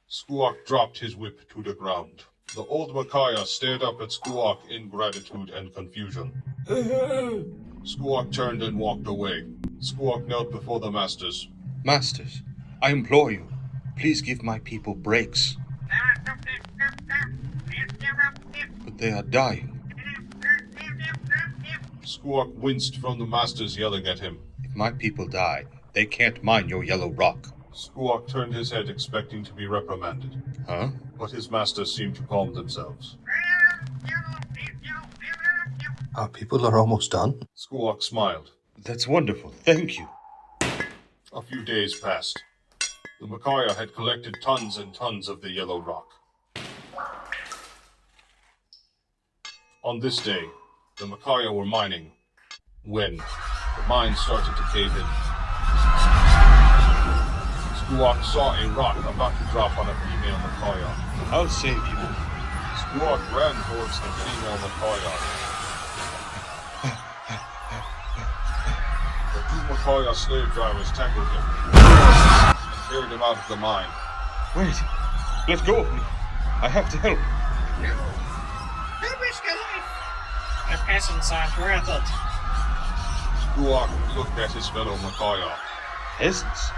Skuak dropped his whip to the ground. The old Macawya stared up at Skuak in gratitude and confusion. Skuak turned and walked away. Skuak knelt before the masters. Masters, I implore you, please give my people breaks. But they are dying. Skuak winced from the masters yelling at him. If my people die, they can't mine your yellow rock. Skuak turned his head expecting to be reprimanded. Huh? But his masters seemed to calm themselves. Our people are almost done? Skuak smiled. That's wonderful, thank you. A few days passed. The Macawya had collected tons and tons of the yellow rock. On this day, the Macawya were mining when the mine started to cave in. Skuak saw a rock about to drop on a female Macawya. I'll save you. Skuak ran towards the female Macawya. The two Macawya slave drivers tackled him and carried him out of the mine. Wait, let go of me. I have to help. No! Don't risk your life! The peasants aren't worth it. Skuak looked at his fellow Macawya. Peasants?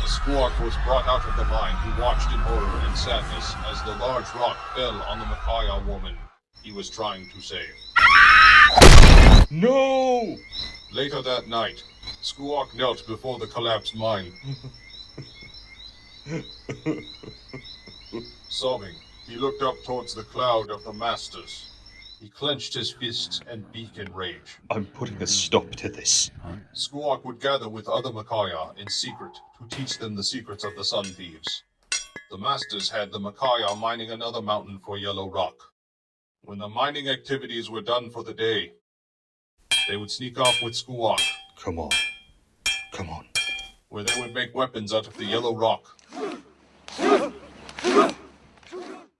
As Skuak was brought out of the mine, he watched in horror and sadness as the large rock fell on the Macawya woman he was trying to save. No! Later that night, Skuak knelt before the collapsed mine. Sobbing, he looked up towards the cloud of the masters. He clenched his fists and beak in rage. I'm putting a stop to this. Skuak would gather with other Macawya in secret to teach them the secrets of the Sun Thieves. The masters had the Macawya mining another mountain for yellow rock. When the mining activities were done for the day, they would sneak off with Skuak. Come on. Come on. Where they would make weapons out of the yellow rock.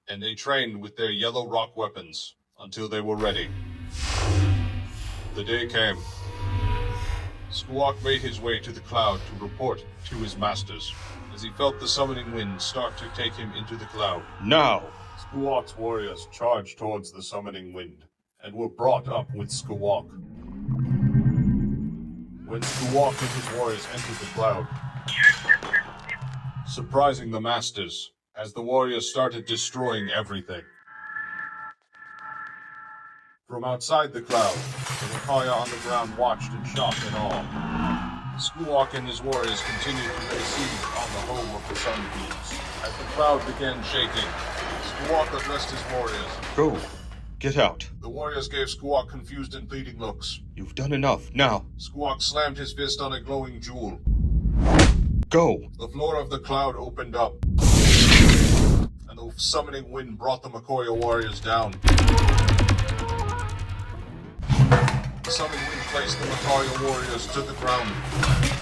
And they trained with their yellow rock weapons until they were ready. The day came. Skuak made his way to the cloud to report to his masters as he felt the summoning wind start to take him into the cloud. Now! Skuak's warriors charged towards the summoning wind and were brought up with Skuak. When Skuak and his warriors entered the cloud, surprising the masters as the warriors started destroying everything. From outside the cloud, the Macawya on the ground watched in shock and awe. Skuak and his warriors continued to lay siege on the home of the Sun Thieves. As the cloud began shaking, Skuak addressed his warriors. Go. Get out. The warriors gave Skuak confused and pleading looks. You've done enough. Now. Skuak slammed his fist on a glowing jewel. Go. The floor of the cloud opened up, and the summoning wind brought the Macawya warriors down. The summoning wind placed the Macawya warriors to the ground.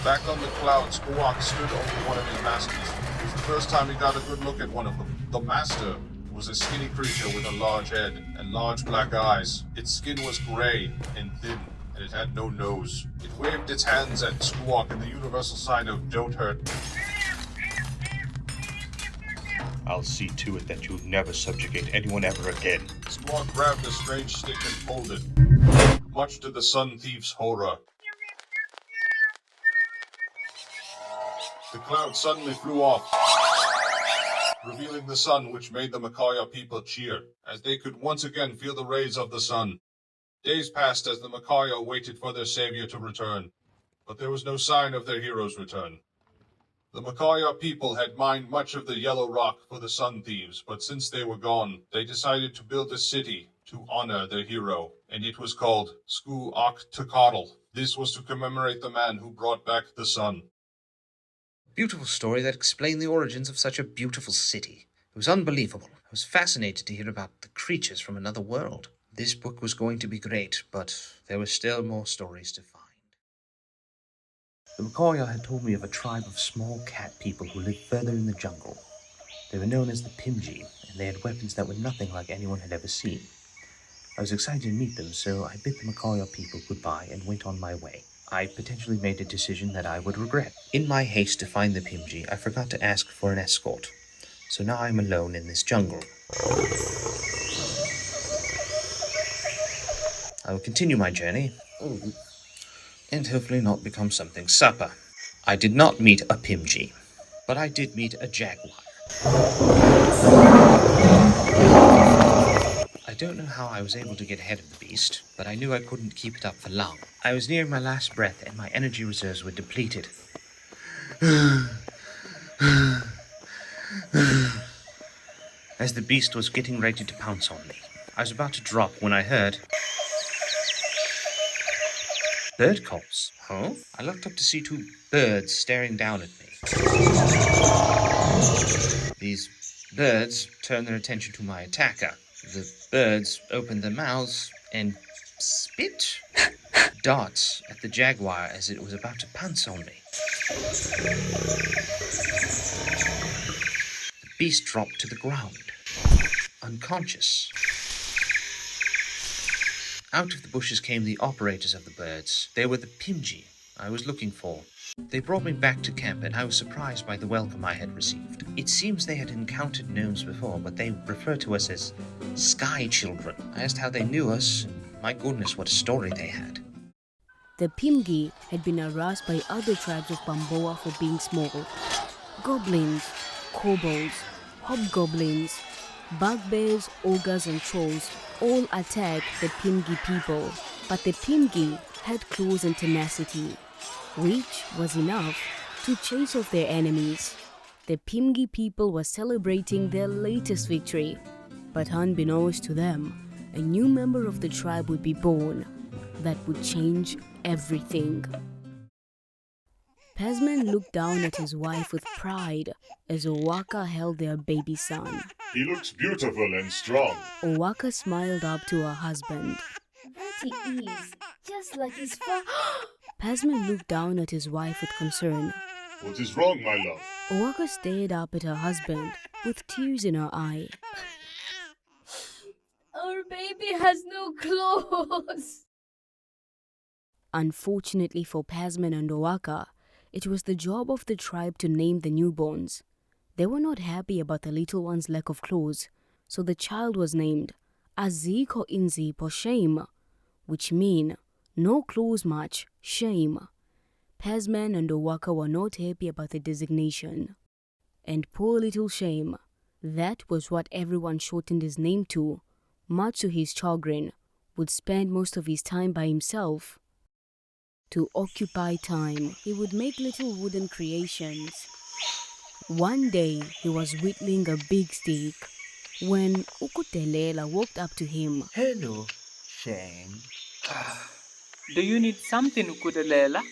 Back on the cloud, Skuak stood over one of his masters. It was the first time he got a good look at one of them. The master was a skinny creature with a large head and large black eyes. Its skin was gray and thin, and it had no nose. It waved its hands at Skuak in the universal sign of "Don't hurt." I'll see to it that you never subjugate anyone ever again. Skuak grabbed a strange stick and pulled it, much to the Sun Thief's horror. The cloud suddenly flew off, revealing the sun, which made the Macawya people cheer, as they could once again feel the rays of the sun. Days passed as the Macawya waited for their savior to return, but there was no sign of their hero's return. The Macawya people had mined much of the yellow rock for the Sun Thieves, but since they were gone, they decided to build a city to honor their hero, and it was called Unclarctica. This was to commemorate the man who brought back the sun. Beautiful story that explained the origins of such a beautiful city. It was unbelievable. I was fascinated to hear about the creatures from another world. This book was going to be great, but there were still more stories to find. The Macawya had told me of a tribe of small cat people who lived further in the jungle. They were known as the Pymgy, and they had weapons that were nothing like anyone had ever seen. I was excited to meet them, so I bid the Macawya people goodbye and went on my way. I potentially made a decision that I would regret. In my haste to find the Pymgy, I forgot to ask for an escort. So now I'm alone in this jungle. I will continue my journey, and hopefully not become something supper. I did not meet a Pymgy, but I did meet a jaguar. I don't know how I was able to get ahead of the beast, but I knew I couldn't keep it up for long. I was nearing my last breath, and my energy reserves were depleted. As the beast was getting ready to pounce on me, I was about to drop when I heard bird calls. Huh? I looked up to see two birds staring down at me. These birds turned their attention to my attacker. The birds opened their mouths and spit darts at the jaguar as it was about to pounce on me. The beast dropped to the ground, unconscious. Out of the bushes came the operators of the birds. They were the Pymgy I was looking for. They brought me back to camp, and I was surprised by the welcome I had received. It seems they had encountered gnomes before, but they referred to us as Sky Children. I asked how they knew us, and my goodness, what a story they had. The Pymgy had been harassed by other tribes of Bamboa for being small. Goblins, kobolds, hobgoblins, bugbears, ogres and trolls all attacked the Pymgy people, but the Pymgy had claws and tenacity, which was enough to chase off their enemies. The Pymgy people were celebrating their latest victory, but unbeknownst to them, a new member of the tribe would be born that would change everything. Pesman looked down at his wife with pride as Owaka held their baby son. He looks beautiful and strong. Owaka smiled up to her husband. That he is, just like his father. Pesman looked down at his wife with concern. What is wrong, my love? Owaka stared up at her husband with tears in her eye. Our baby has no clothes. Unfortunately for Pesman and Owaka, it was the job of the tribe to name the newborns. They were not happy about the little one's lack of clothes, so the child was named Aziko Inzi por shame, which mean no clothes much, shame. Pesman and Owaka were not happy about the designation. And poor little Shame, that was what everyone shortened his name to, much to his chagrin, would spend most of his time by himself. To occupy time, he would make little wooden creations. One day, he was whittling a big stick when Ukutelela walked up to him. Hello, Shame. Do you need something, Ukudelela?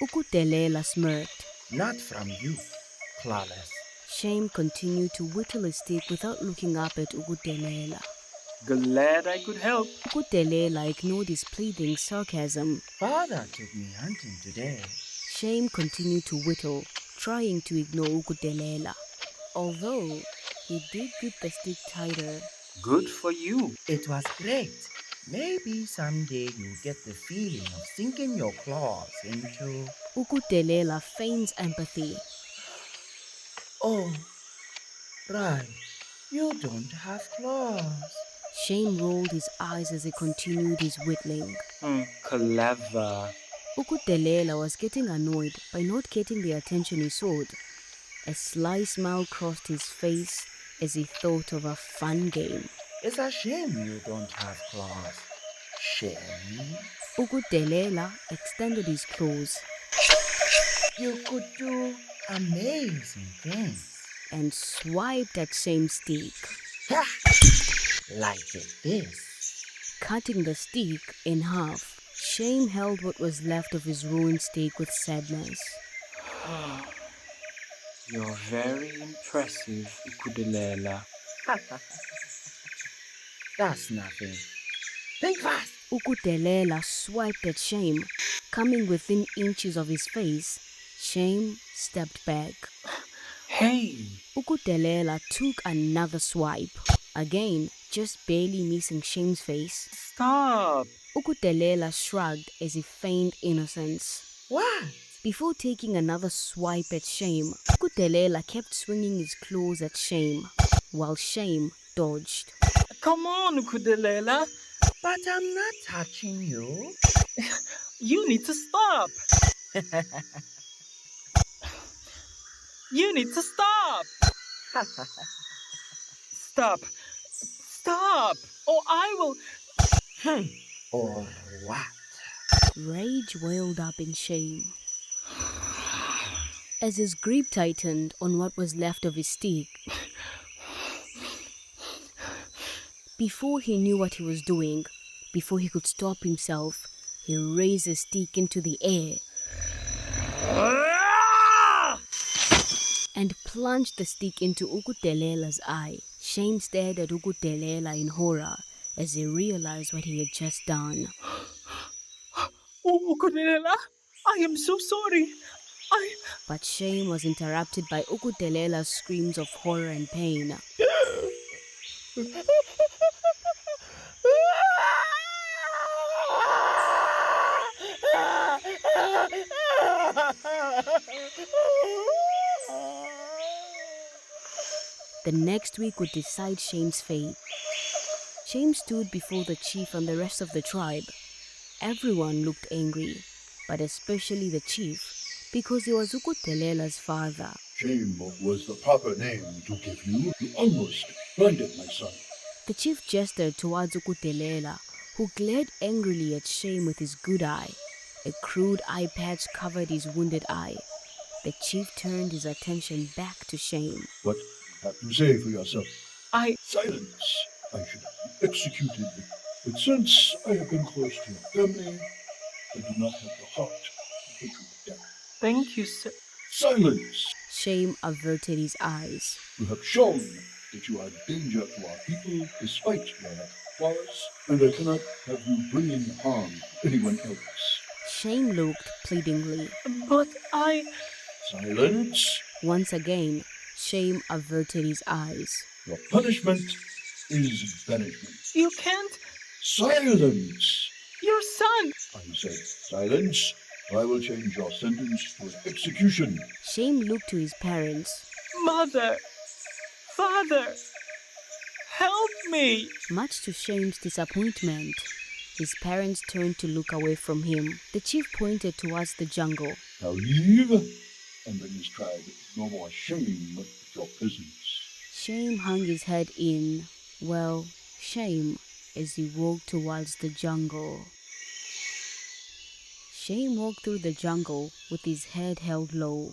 Ukutelela smirked. Not from you, Clawless. Shame continued to whittle a stick without looking up at Ukutelela. Glad I could help. Ukutelela ignored his pleading sarcasm. Father took me hunting today. Shame continued to whittle, trying to ignore Ukutelela. Although he did grip the stick tighter. Good for you. It was great. Maybe someday you'll get the feeling of sinking your claws into... Ukutelela feigns empathy. Oh, right. You don't have claws. Shame rolled his eyes as he continued his whittling. Clever. Ukutelela was getting annoyed by not getting the attention he sought. A sly smile crossed his face as he thought of a fun game. It's a shame you don't have claws. Shame. Ukutelela extended his claws. You could do amazing things. And swiped at Shame's stick. Like this. Cutting the stick in half, Shame held what was left of his ruined steak with sadness. You're very impressive, Ukudelela. That's nothing. Think fast! Ukudelela swiped at Shame. Coming within inches of his face, Shame stepped back. Hey! Ukutelela took another swipe. Again, just barely missing Shame's face. Stop! Ukutelela shrugged as he feigned innocence. What? Before taking another swipe at Shame, Ukutelela kept swinging his claws at Shame, while Shame dodged. Come on, Kudelela. But I'm not touching you. You need to stop. You need to stop. Stop. Stop. Or I will... Or what? Rage welled up in Shame. As his grip tightened on what was left of his stick, before he knew what he was doing, before he could stop himself, he raised his stick into the air and plunged the stick into Ukutelela's eye. Shame stared at Ukutelela in horror as he realized what he had just done. Oh, Kudelela, I am so sorry. But Shame was interrupted by Ukutelela's screams of horror and pain. The next week would decide Shame's fate. Shame stood before the chief and the rest of the tribe. Everyone looked angry, but especially the chief, because he was Ukutelela's father. Shame was the proper name to give you. You almost blinded my son. The chief gestured towards Ukutelela, who glared angrily at Shame with his good eye. A crude eye patch covered his wounded eye. The chief turned his attention back to Shame. What do you have to say for yourself? Silence! I should have been executed, but since I have been close to your family, I do not have the heart to put you to death. Thank you, sir. Silence! Shame averted his eyes. You have shown that you are a danger to our people despite your lack of powers, and I cannot have you bringing harm to anyone else. Shame looked pleadingly. But I... Silence! Once again, Shame averted his eyes. Your punishment is banishment. You can't... Silence! Your son! I said silence. I will change your sentence to an execution. Shame looked to his parents. Mother! Father! Help me! Much to Shame's disappointment, his parents turned to look away from him. The chief pointed towards the jungle. Now leave, and then this tribe no more shame at your presence. Shame hung his head in, shame, as he walked towards the jungle. Shame walked through the jungle with his head held low.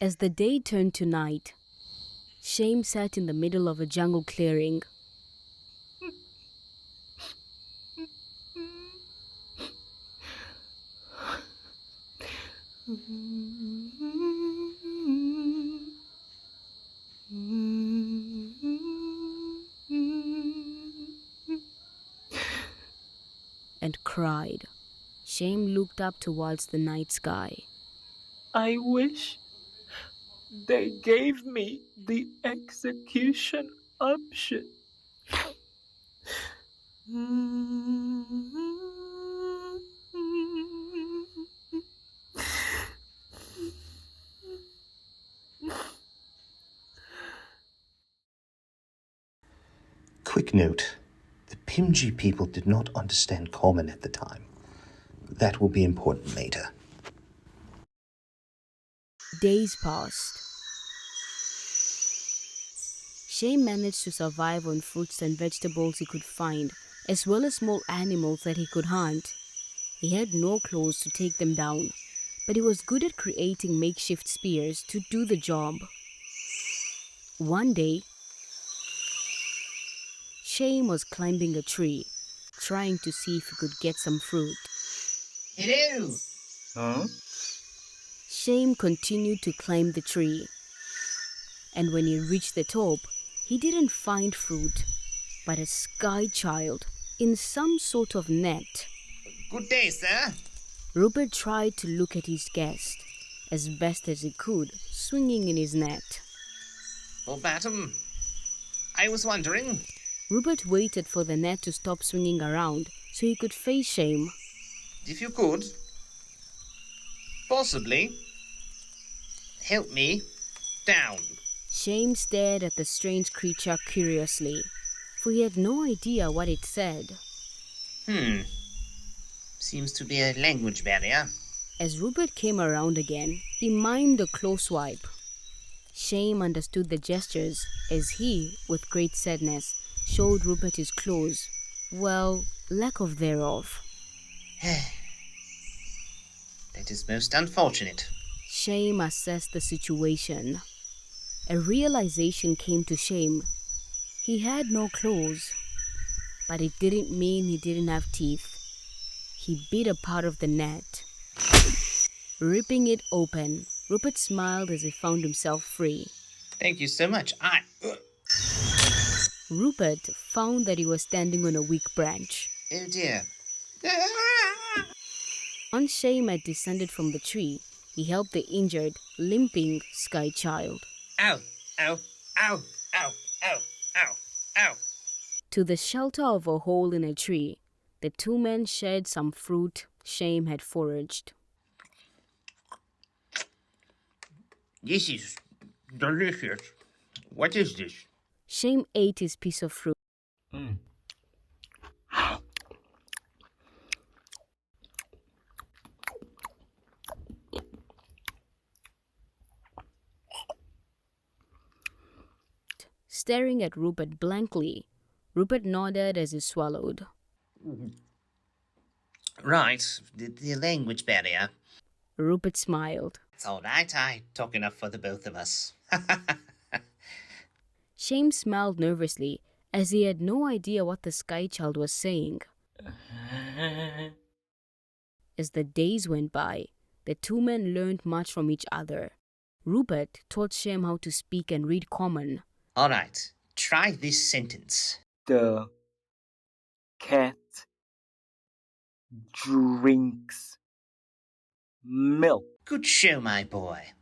As the day turned to night, Shame sat in the middle of a jungle clearing. And cried. Shame looked up towards the night sky. I wish they gave me the execution option. Quick note. The Pymgy people did not understand Common at the time. That will be important later. Days passed. Shame managed to survive on fruits and vegetables he could find, as well as small animals that he could hunt. He had no claws to take them down, but he was good at creating makeshift spears to do the job. One day, Shame was climbing a tree, trying to see if he could get some fruit. Hello! Huh? Shame continued to climb the tree, and when he reached the top, he didn't find fruit, but a sky child in some sort of net. Good day, sir. Rupert tried to look at his guest, as best as he could, swinging in his net. Oh, Batum, I was wondering. Rupert waited for the net to stop swinging around so he could face Shame. If you could, possibly, help me down. Shame stared at the strange creature curiously, for he had no idea what it said. Seems to be a language barrier. As Rupert came around again, he mimed a close swipe. Shame understood the gestures as he, with great sadness, showed Rupert his claws. Well, lack of thereof. That is most unfortunate. Shame assessed the situation. A realization came to Shame. He had no claws, but it didn't mean he didn't have teeth. He bit a part of the net. Ripping it open, Rupert smiled as he found himself free. Thank you so much. Rupert found that he was standing on a weak branch. Oh dear. Once Shame had descended from the tree, he helped the injured, limping sky child. Ow, ow, ow, ow, ow, ow, ow. To the shelter of a hole in a tree, the two men shared some fruit Shame had foraged. This is delicious. What is this? Shame ate his piece of fruit. Staring at Rupert blankly, Rupert nodded as he swallowed. Right, the language barrier. Rupert smiled. It's all right, I talk enough for the both of us. Shame smiled nervously as he had no idea what the sky child was saying. As the days went by, the two men learned much from each other. Rupert taught Shame how to speak and read Common. All right, try this sentence. The cat drinks milk. Good show, my boy.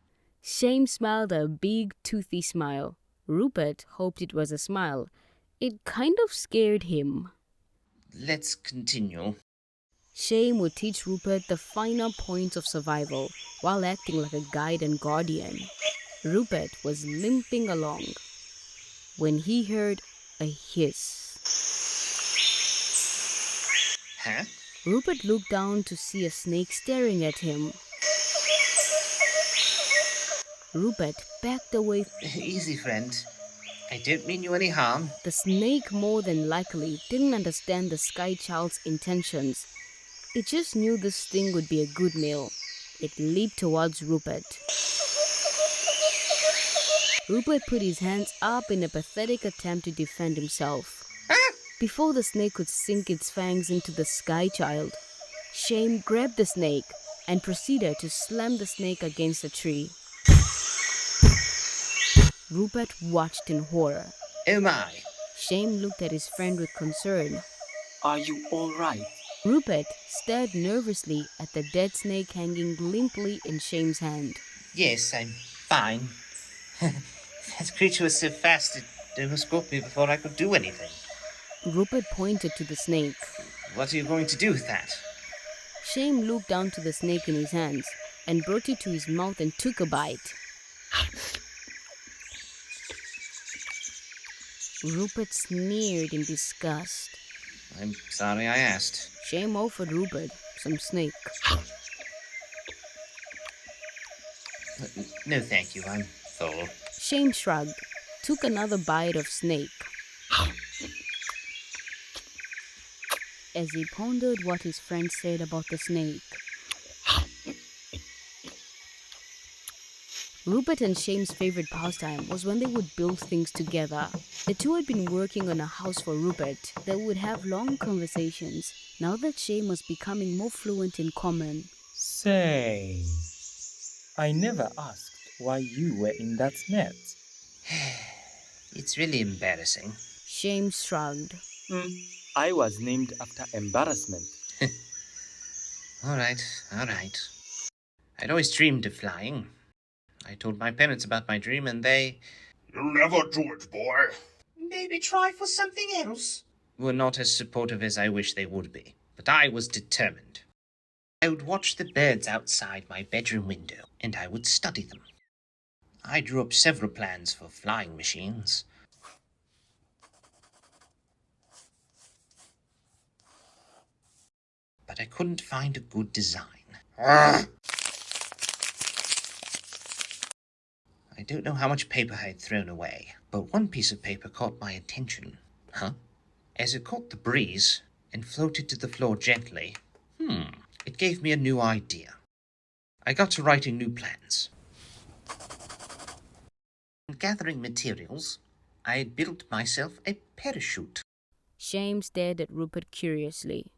Shame smiled a big, toothy smile. Rupert hoped it was a smile. It kind of scared him. Let's continue. Shame would teach Rupert the finer points of survival while acting like a guide and guardian. Rupert was limping along when he heard a hiss. Huh? Rupert looked down to see a snake staring at him. Rupert backed away. Easy, friend. I don't mean you any harm. The snake more than likely didn't understand the sky child's intentions. It just knew this thing would be a good meal. It leaped towards Rupert. Rupert put his hands up in a pathetic attempt to defend himself. Before the snake could sink its fangs into the sky child, Shame grabbed the snake and proceeded to slam the snake against a tree. Rupert watched in horror. Oh my! Shame looked at his friend with concern. Are you all right? Rupert stared nervously at the dead snake hanging limply in Shame's hand. Yes, I'm fine. That creature was so fast it almost caught me before I could do anything. Rupert pointed to the snake. What are you going to do with that? Shame looked down to the snake in his hands and brought it to his mouth and took a bite. Rupert sneered in disgust. I'm sorry I asked. Shame offered Rupert some snake. No, thank you. I'm full. Shame shrugged, took another bite of snake. As he pondered what his friend said about the snake. Rupert and Shame's favorite pastime was when they would build things together. The two had been working on a house for Rupert. They would have long conversations, now that Shame was becoming more fluent in Common. Say, I never asked why you were in that net. It's really embarrassing. Shame shrugged. I was named after embarrassment. All right. I'd always dreamed of flying. I told my parents about my dream and they You'll never do it, boy. maybe try for something else. Were not as supportive as I wish they would be, but I was determined. I would watch the birds outside my bedroom window, and I would study them. I drew up several plans for flying machines. But I couldn't find a good design. I don't know how much paper I had thrown away, but one piece of paper caught my attention. As it caught the breeze and floated to the floor gently, it gave me a new idea. I got to writing new plans. Gathering materials, I had built myself a parachute. Shame stared at Rupert curiously.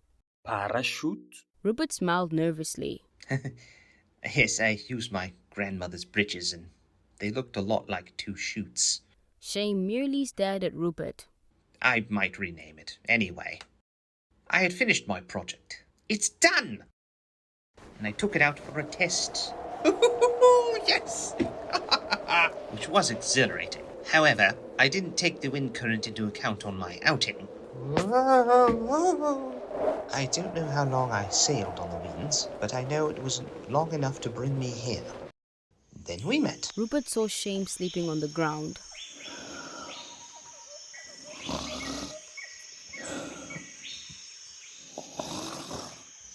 Parachute? Rupert smiled nervously. Yes, I used my grandmother's breeches and they looked a lot like two chutes. Shame merely stared at Rupert. I might rename it. Anyway, I had finished my project. It's done! And I took it out for a test. Yes! Which was exhilarating. However, I didn't take the wind current into account on my outing. I don't know how long I sailed on the winds, but I know it wasn't long enough to bring me here. Then we met. Rupert saw Shame sleeping on the ground.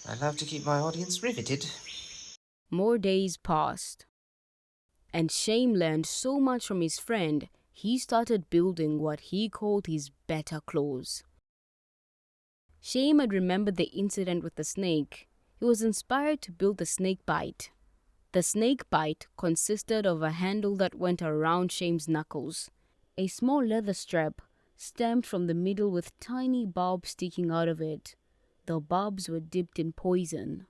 I love to keep my audience riveted. More days passed. And Shame learned so much from his friend, he started building what he called his better claws. Shame had remembered the incident with the snake. He was inspired to build the snake bite. The snake bite consisted of a handle that went around Shame's knuckles, a small leather strap stamped from the middle with tiny barbs sticking out of it. The barbs were dipped in poison.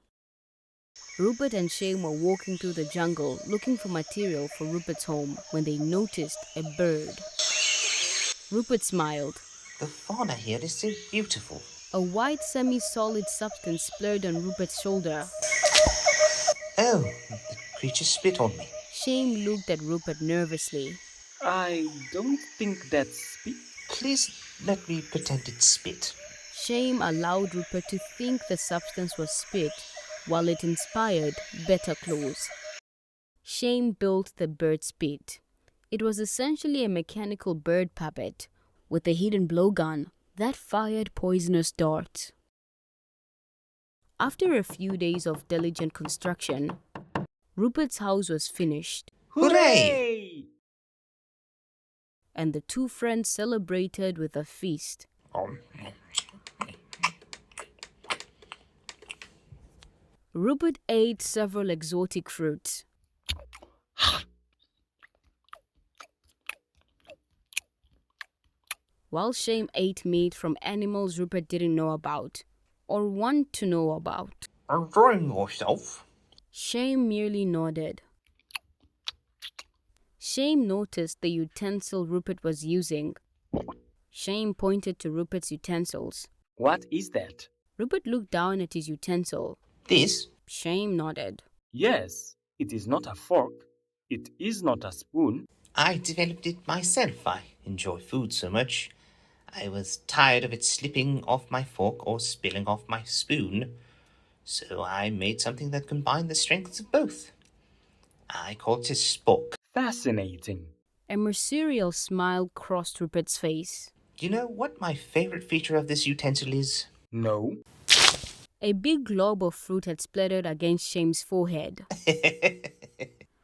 Rupert and Shame were walking through the jungle looking for material for Rupert's home when they noticed a bird. Rupert smiled. The fauna here is so beautiful. A white semi-solid substance splurred on Rupert's shoulder. Oh, the creature spit on me. Shame looked at Rupert nervously. I don't think that's spit. Please let me pretend it's spit. Shame allowed Rupert to think the substance was spit, while it inspired better claws. Shame built the bird spit. It was essentially a mechanical bird puppet with a hidden blowgun that fired poisonous darts. After a few days of diligent construction, Rupert's house was finished. Hooray! And the two friends celebrated with a feast. Rupert ate several exotic fruits. While Shame ate meat from animals Rupert didn't know about, or want to know about. Enjoying yourself? Shame merely nodded. Shame noticed the utensil Rupert was using. Shame pointed to Rupert's utensils. What is that? Rupert looked down at his utensil. This? Shame nodded. Yes, it is not a fork. It is not a spoon. I developed it myself. I enjoy food so much. I was tired of it slipping off my fork or spilling off my spoon, so I made something that combined the strengths of both. I called it a spork. Fascinating. A mercurial smile crossed Rupert's face. Do you know what my favorite feature of this utensil is? No. A big glob of fruit had splattered against Shame's forehead.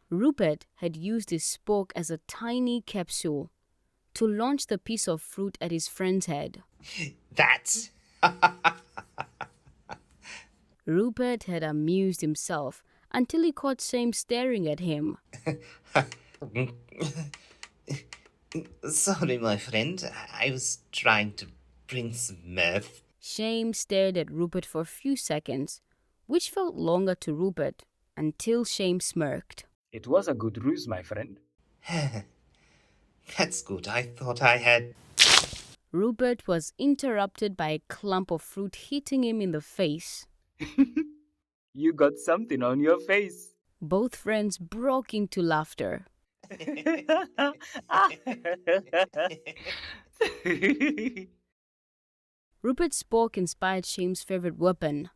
Rupert had used his spork as a tiny capsule to launch the piece of fruit at his friend's head. That's... Rupert had amused himself until he caught Shame staring at him. Sorry, my friend. I was trying to bring some mirth. Shame stared at Rupert for a few seconds, which felt longer to Rupert, until Shame smirked. It was a good ruse, my friend. That's good. I thought I had... Rupert was interrupted by a clump of fruit hitting him in the face. You got something on your face. Both friends broke into laughter. Rupert spoke inspired Shame's favorite weapon.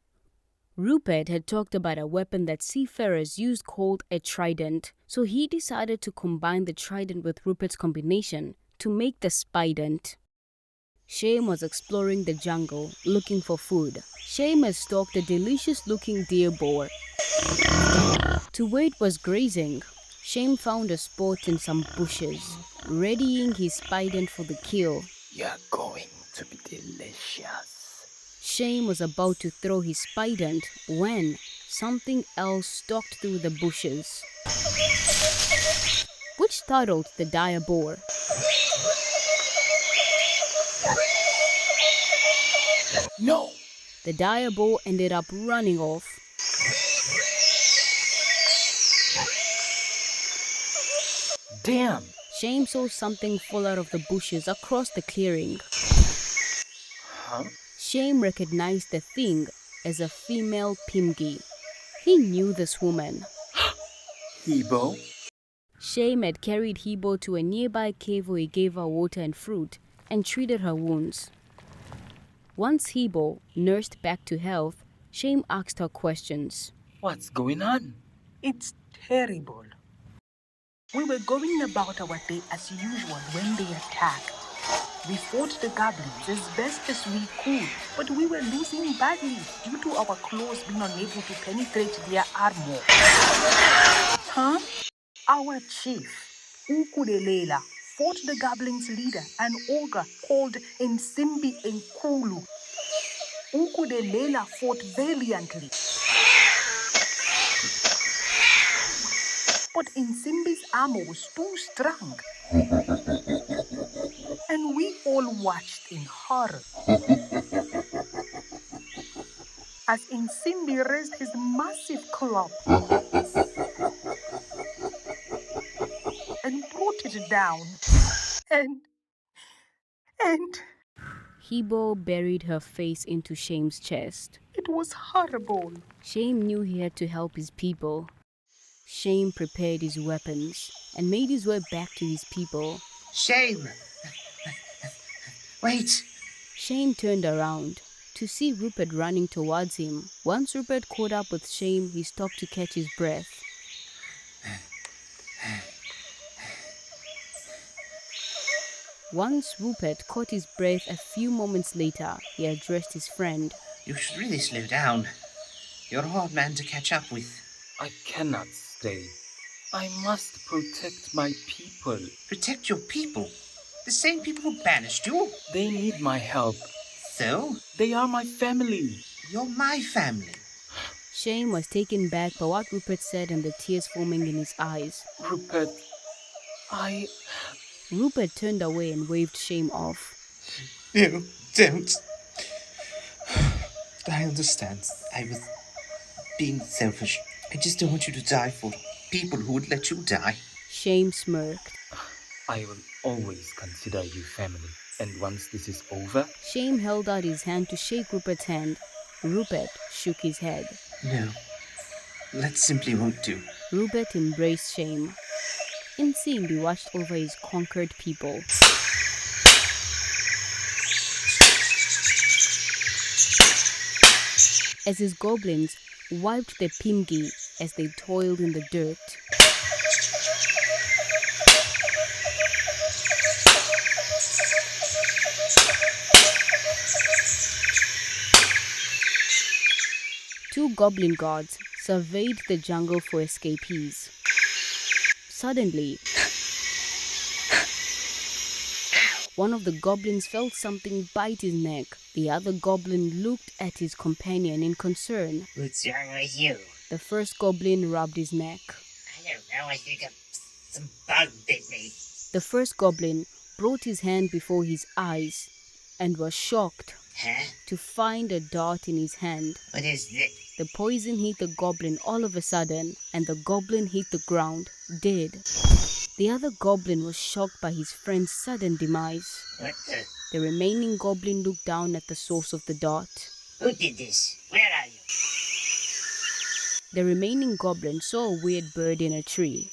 Rupert had talked about a weapon that seafarers used called a trident, so he decided to combine the trident with Rupert's combination to make the spident. Shame was exploring the jungle, looking for food. Shame had stalked a delicious-looking deer boar. To where it was grazing, Shame found a spot in some bushes, readying his spident for the kill. You're going to be delicious. Shame was about to throw his spident when something else stalked through the bushes, which startled the dire boar. No! The dire boar ended up running off. Damn! Shame saw something fall out of the bushes across the clearing. Huh? Shame recognized the thing as a female Pymgy. He knew this woman. Hebo? Shame had carried Hebo to a nearby cave where he gave her water and fruit and treated her wounds. Once Hebo nursed back to health, Shame asked her questions. What's going on? It's terrible. We were going about our day as usual when they attacked. We fought the goblins as best as we could, but we were losing badly due to our claws being unable to penetrate their armor. Our chief, Ukudelela, fought the goblins' leader, an ogre called Nsimbi Nkulu. Ukudelela fought valiantly. But Nsimbi's armor was too strong. And we all watched in horror as Nsimbi raised his massive club and brought it down. And Hebo buried her face into Shame's chest. it was horrible. Shame knew he had to help his people. Shame prepared his weapons and made his way back to his people. Shame! Wait! Shame turned around to see Rupert running towards him. Once Rupert caught up with Shame, he stopped to catch his breath. Once Rupert caught his breath a few moments later, he addressed his friend. You should really slow down. You're a hard man to catch up with. I cannot stay. I must protect my people. Protect your people? The same people who banished you? They need my help. So? They are my family. You're my family. Shame was taken back by what Rupert said and the tears forming in his eyes. Rupert, Rupert turned away and waved Shame off. No, don't. I understand. I was being selfish. I just don't want you to die for people who would let you die. Shame smirked. I will always consider you family. And once this is over... Shame held out his hand to shake Rupert's hand. Rupert shook his head. No, that simply won't do. Rupert embraced Shame. Nsimbi watched over his conquered people. As his goblins wiped their Pymgy as they toiled in the dirt. Two goblin guards surveyed the jungle for escapees. Suddenly, one of the goblins felt something bite his neck. The other goblin looked at his companion in concern. What's wrong with you? The first goblin rubbed his neck. I don't know, I think some bug bit me. The first goblin brought his hand before his eyes and was shocked to find a dart in his hand. What is this? The poison hit the goblin all of a sudden, and the goblin hit the ground, dead. The other goblin was shocked by his friend's sudden demise. What the? The remaining goblin looked down at the source of the dart. Who did this? Where are you? The remaining goblin saw a weird bird in a tree.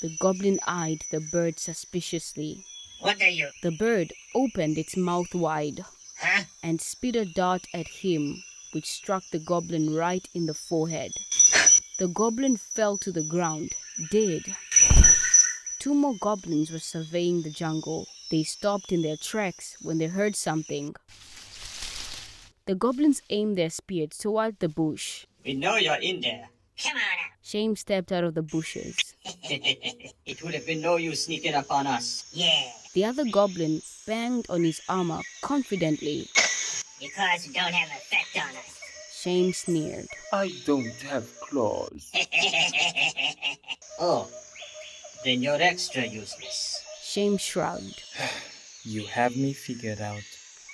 The goblin eyed the bird suspiciously. What are you? The bird opened its mouth wide Huh? and spit a dart at him, which struck the goblin right in the forehead. The goblin fell to the ground, dead. 2 more goblins were surveying the jungle. They stopped in their tracks when they heard something. The goblins aimed their spears toward the bush. We know you're in there. Come on Shame stepped out of the bushes. It would have been no use sneaking up on us. Yeah. The other goblin banged on his armor confidently. Because you don't have effect on us. Shame sneered. I don't have claws. Oh, then you're extra useless. Shame shrugged. You have me figured out.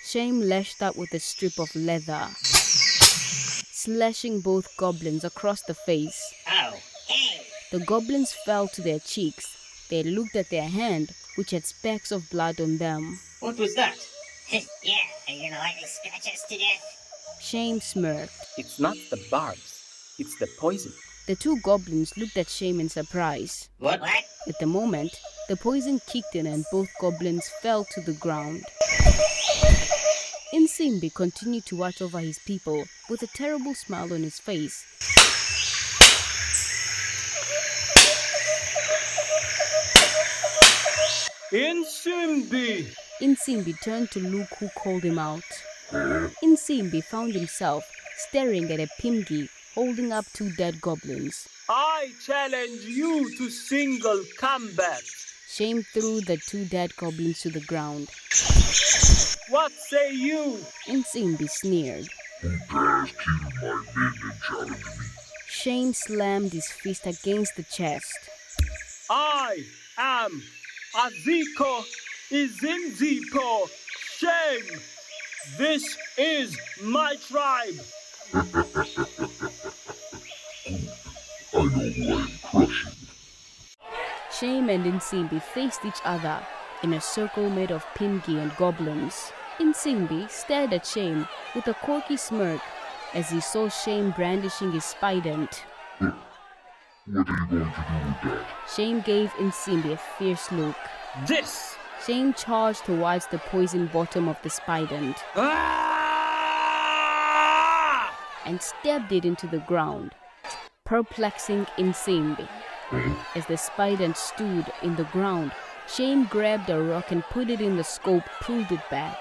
Shame lashed out with a strip of leather, slashing both goblins across the face. Oh, hey! The goblins fell to their cheeks. They looked at their hand, which had specks of blood on them. What was that? Yeah, are you gonna let me scratch us to death? Shame smirked. It's not the barbs, it's the poison. The 2 goblins looked at Shame in surprise. What? At the moment, the poison kicked in and both goblins fell to the ground. Insimbi continued to watch over his people with a terrible smile on his face. Insimbi! Insimbi turned to look who called him out. Insimbi found himself staring at a Pymgy holding up 2 dead goblins. I challenge you to single combat. Shame threw the 2 dead goblins to the ground. What say you? Insimbi sneered. Who dares kill my men and challenge me? Shame slammed his fist against the chest. I am Aziko Izinzipo Shame. This is my tribe. I know who I am crushing. Shame and Insimbi faced each other in a circle made of Pymgy and goblins. Insimbi stared at Shame with a quirky smirk as he saw Shame brandishing his spident. What are you going to do with that? Shame gave Insimbi a fierce look. This! Shame charged towards the poison bottom of the spident and stabbed it into the ground, perplexing Insimbi. As the spident stood in the ground, Shame grabbed a rock and put it in the scope, pulled it back.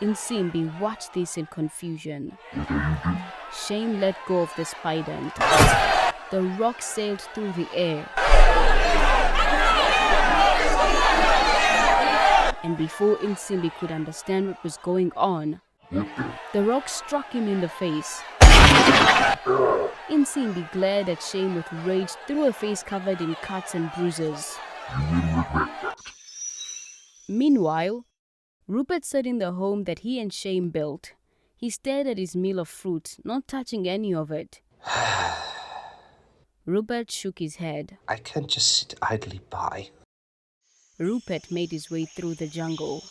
Insimbi watched this in confusion. Shame let go of the spident. The rock sailed through the air. And before Insimbi could understand what was going on, the rock struck him in the face. Insimbi glared at Shame with rage through a face covered in cuts and bruises. Meanwhile, Rupert sat in the home that he and Shame built. He stared at his meal of fruit, not touching any of it. Rupert shook his head. I can't just sit idly by. Rupert made his way through the jungle.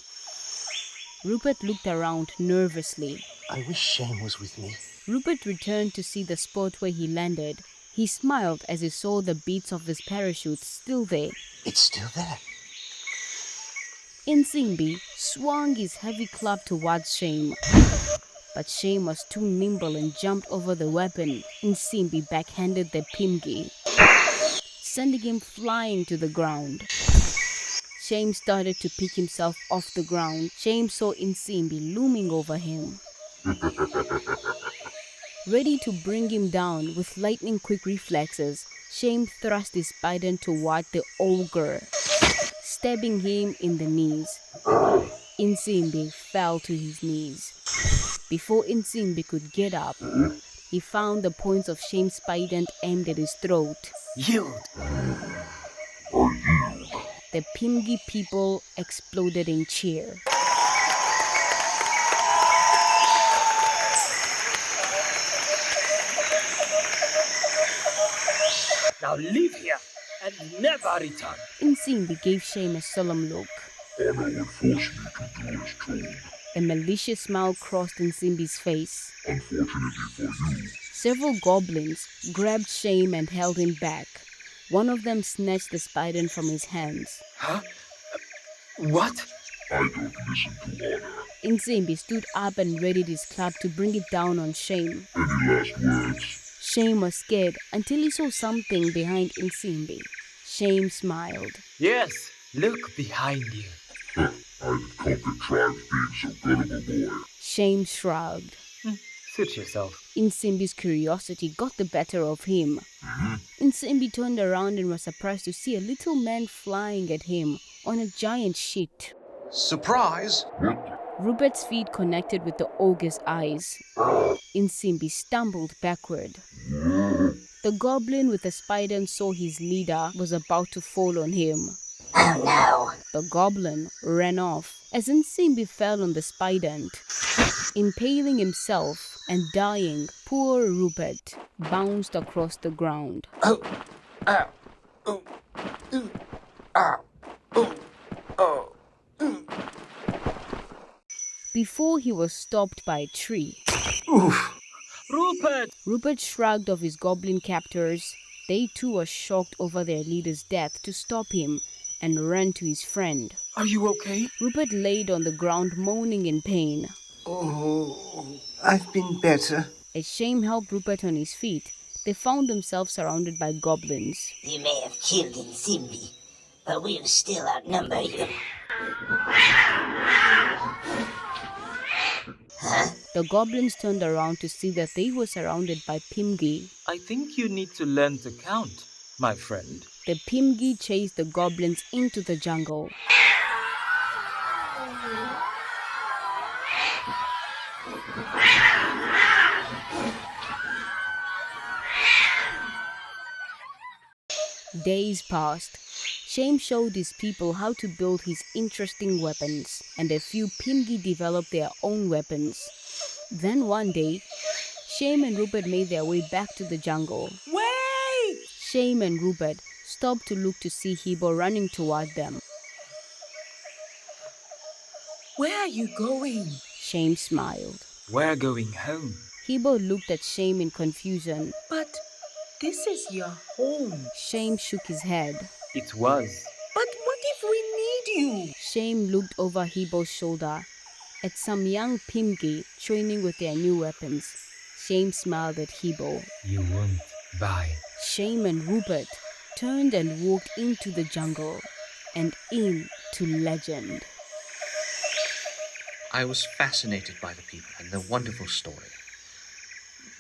Rupert looked around nervously. I wish Shame was with me. Rupert returned to see the spot where he landed. He smiled as he saw the beads of his parachute still there. It's still there. Insimbi swung his heavy club towards Shame. But Shame was too nimble and jumped over the weapon. Insimbi backhanded the Pymgy, sending him flying to the ground. Shame started to pick himself off the ground. Shame saw Insimbi looming over him, ready to bring him down with lightning-quick reflexes. Shame thrust his spident toward the ogre, stabbing him in the knees. Insimbi fell to his knees. Before Insimbi could get up, he found the points of Shame's spident aimed at his throat. Yield! The Pymgy people exploded in cheer. Now leave here and never return. Insimbi gave Shame a solemn look. Honor would force me to do as told. A malicious smile crossed Nsimbi's face. Unfortunately for you, Several goblins grabbed Shame and held him back. One of them snatched the spider from his hands. Huh? What? I don't listen to order. Nsimbi stood up and readied his club to bring it down on Shame. Any last words? Shame was scared until he saw something behind Nsimbi. Shame smiled. Yes, look behind you. I've caught the tribe being so gullible, boy. Shame shrugged. Suit yourself. Nsimbi's curiosity got the better of him. Nsimbi turned around and was surprised to see a little man flying at him on a giant sheet. Surprise! Rupert's feet connected with the ogre's eyes. Nsimbi stumbled backward. The goblin with the spider saw his leader was about to fall on him. Oh no! The goblin ran off as Nsimbi fell on the spider, impaling himself and dying. Poor Rupert bounced across the ground. Oh! Ow! Oh! Ow! Oh! Oh! Before he was stopped by a tree. Oof! Rupert! Rupert shrugged off his goblin captors. They too were shocked over their leader's death to stop him and ran to his friend. Are you okay? Rupert laid on the ground moaning in pain. Oh, I've been better. As Shame helped Rupert on his feet, they found themselves surrounded by goblins. You may have killed Nsimbi, but we'll still outnumber you. Huh? The goblins turned around to see that they were surrounded by Pymgy. I think you need to learn to count, my friend. The Pymgy chased the goblins into the jungle. Days passed. Shame showed his people how to build his interesting weapons, and a few Pymgy developed their own weapons. Then one day, Shame and Rupert made their way back to the jungle. Wait! Shame and Rupert stopped to look to see Hebo running toward them. Where are you going? Shame smiled. We're going home. Hebo looked at Shame in confusion. But this is your home. Shame shook his head. It was. But what if we need you? Shame looked over Hebo's shoulder at some young Pymgy training with their new weapons. Shame smiled at Hebo. You won't buy. Shame and Rupert turned and walked into the jungle and into legend. I was fascinated by the people and their wonderful story.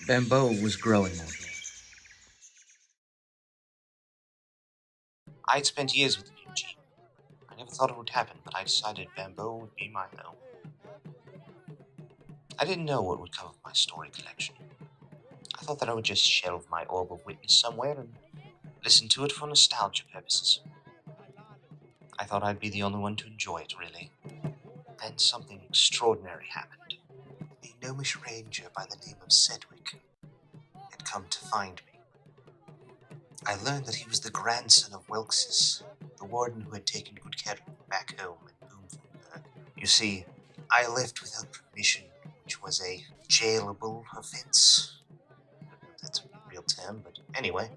Bamboa was growing on me. I'd spent years with Pymgy. I never thought it would happen, but I decided Bamboa would be my home. I didn't know what would come of my story collection. I thought that I would just shelve my orb of witness somewhere and listen to it for nostalgia purposes. I thought I'd be the only one to enjoy it, really. Then something extraordinary happened. A gnomish ranger by the name of Sedgwick had come to find me. I learned that he was the grandson of Welksis, the warden who had taken good care of me back home at Boomford. You see, I left without permission, which was a jailable offense. That's a real term, but anyway.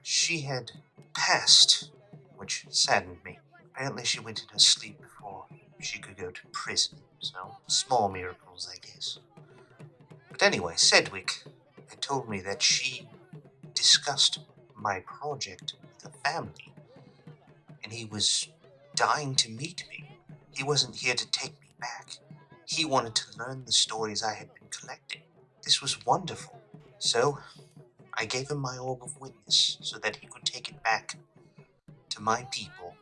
She had passed, which saddened me. Apparently she went in her sleep before she could go to prison, so small miracles, I guess. But anyway, Sedgwick had told me that she discussed my project with the family, and he was dying to meet me. He wasn't here to take me back. He wanted to learn the stories I had been collecting. This was wonderful. So, I gave him my orb of witness so that he could take it back to my people,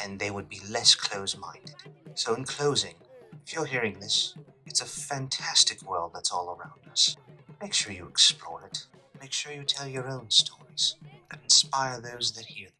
and they would be less close-minded. So in closing, if you're hearing this, it's a fantastic world that's all around us. Make sure you explore it. Make sure you tell your own stories that inspire those that hear them.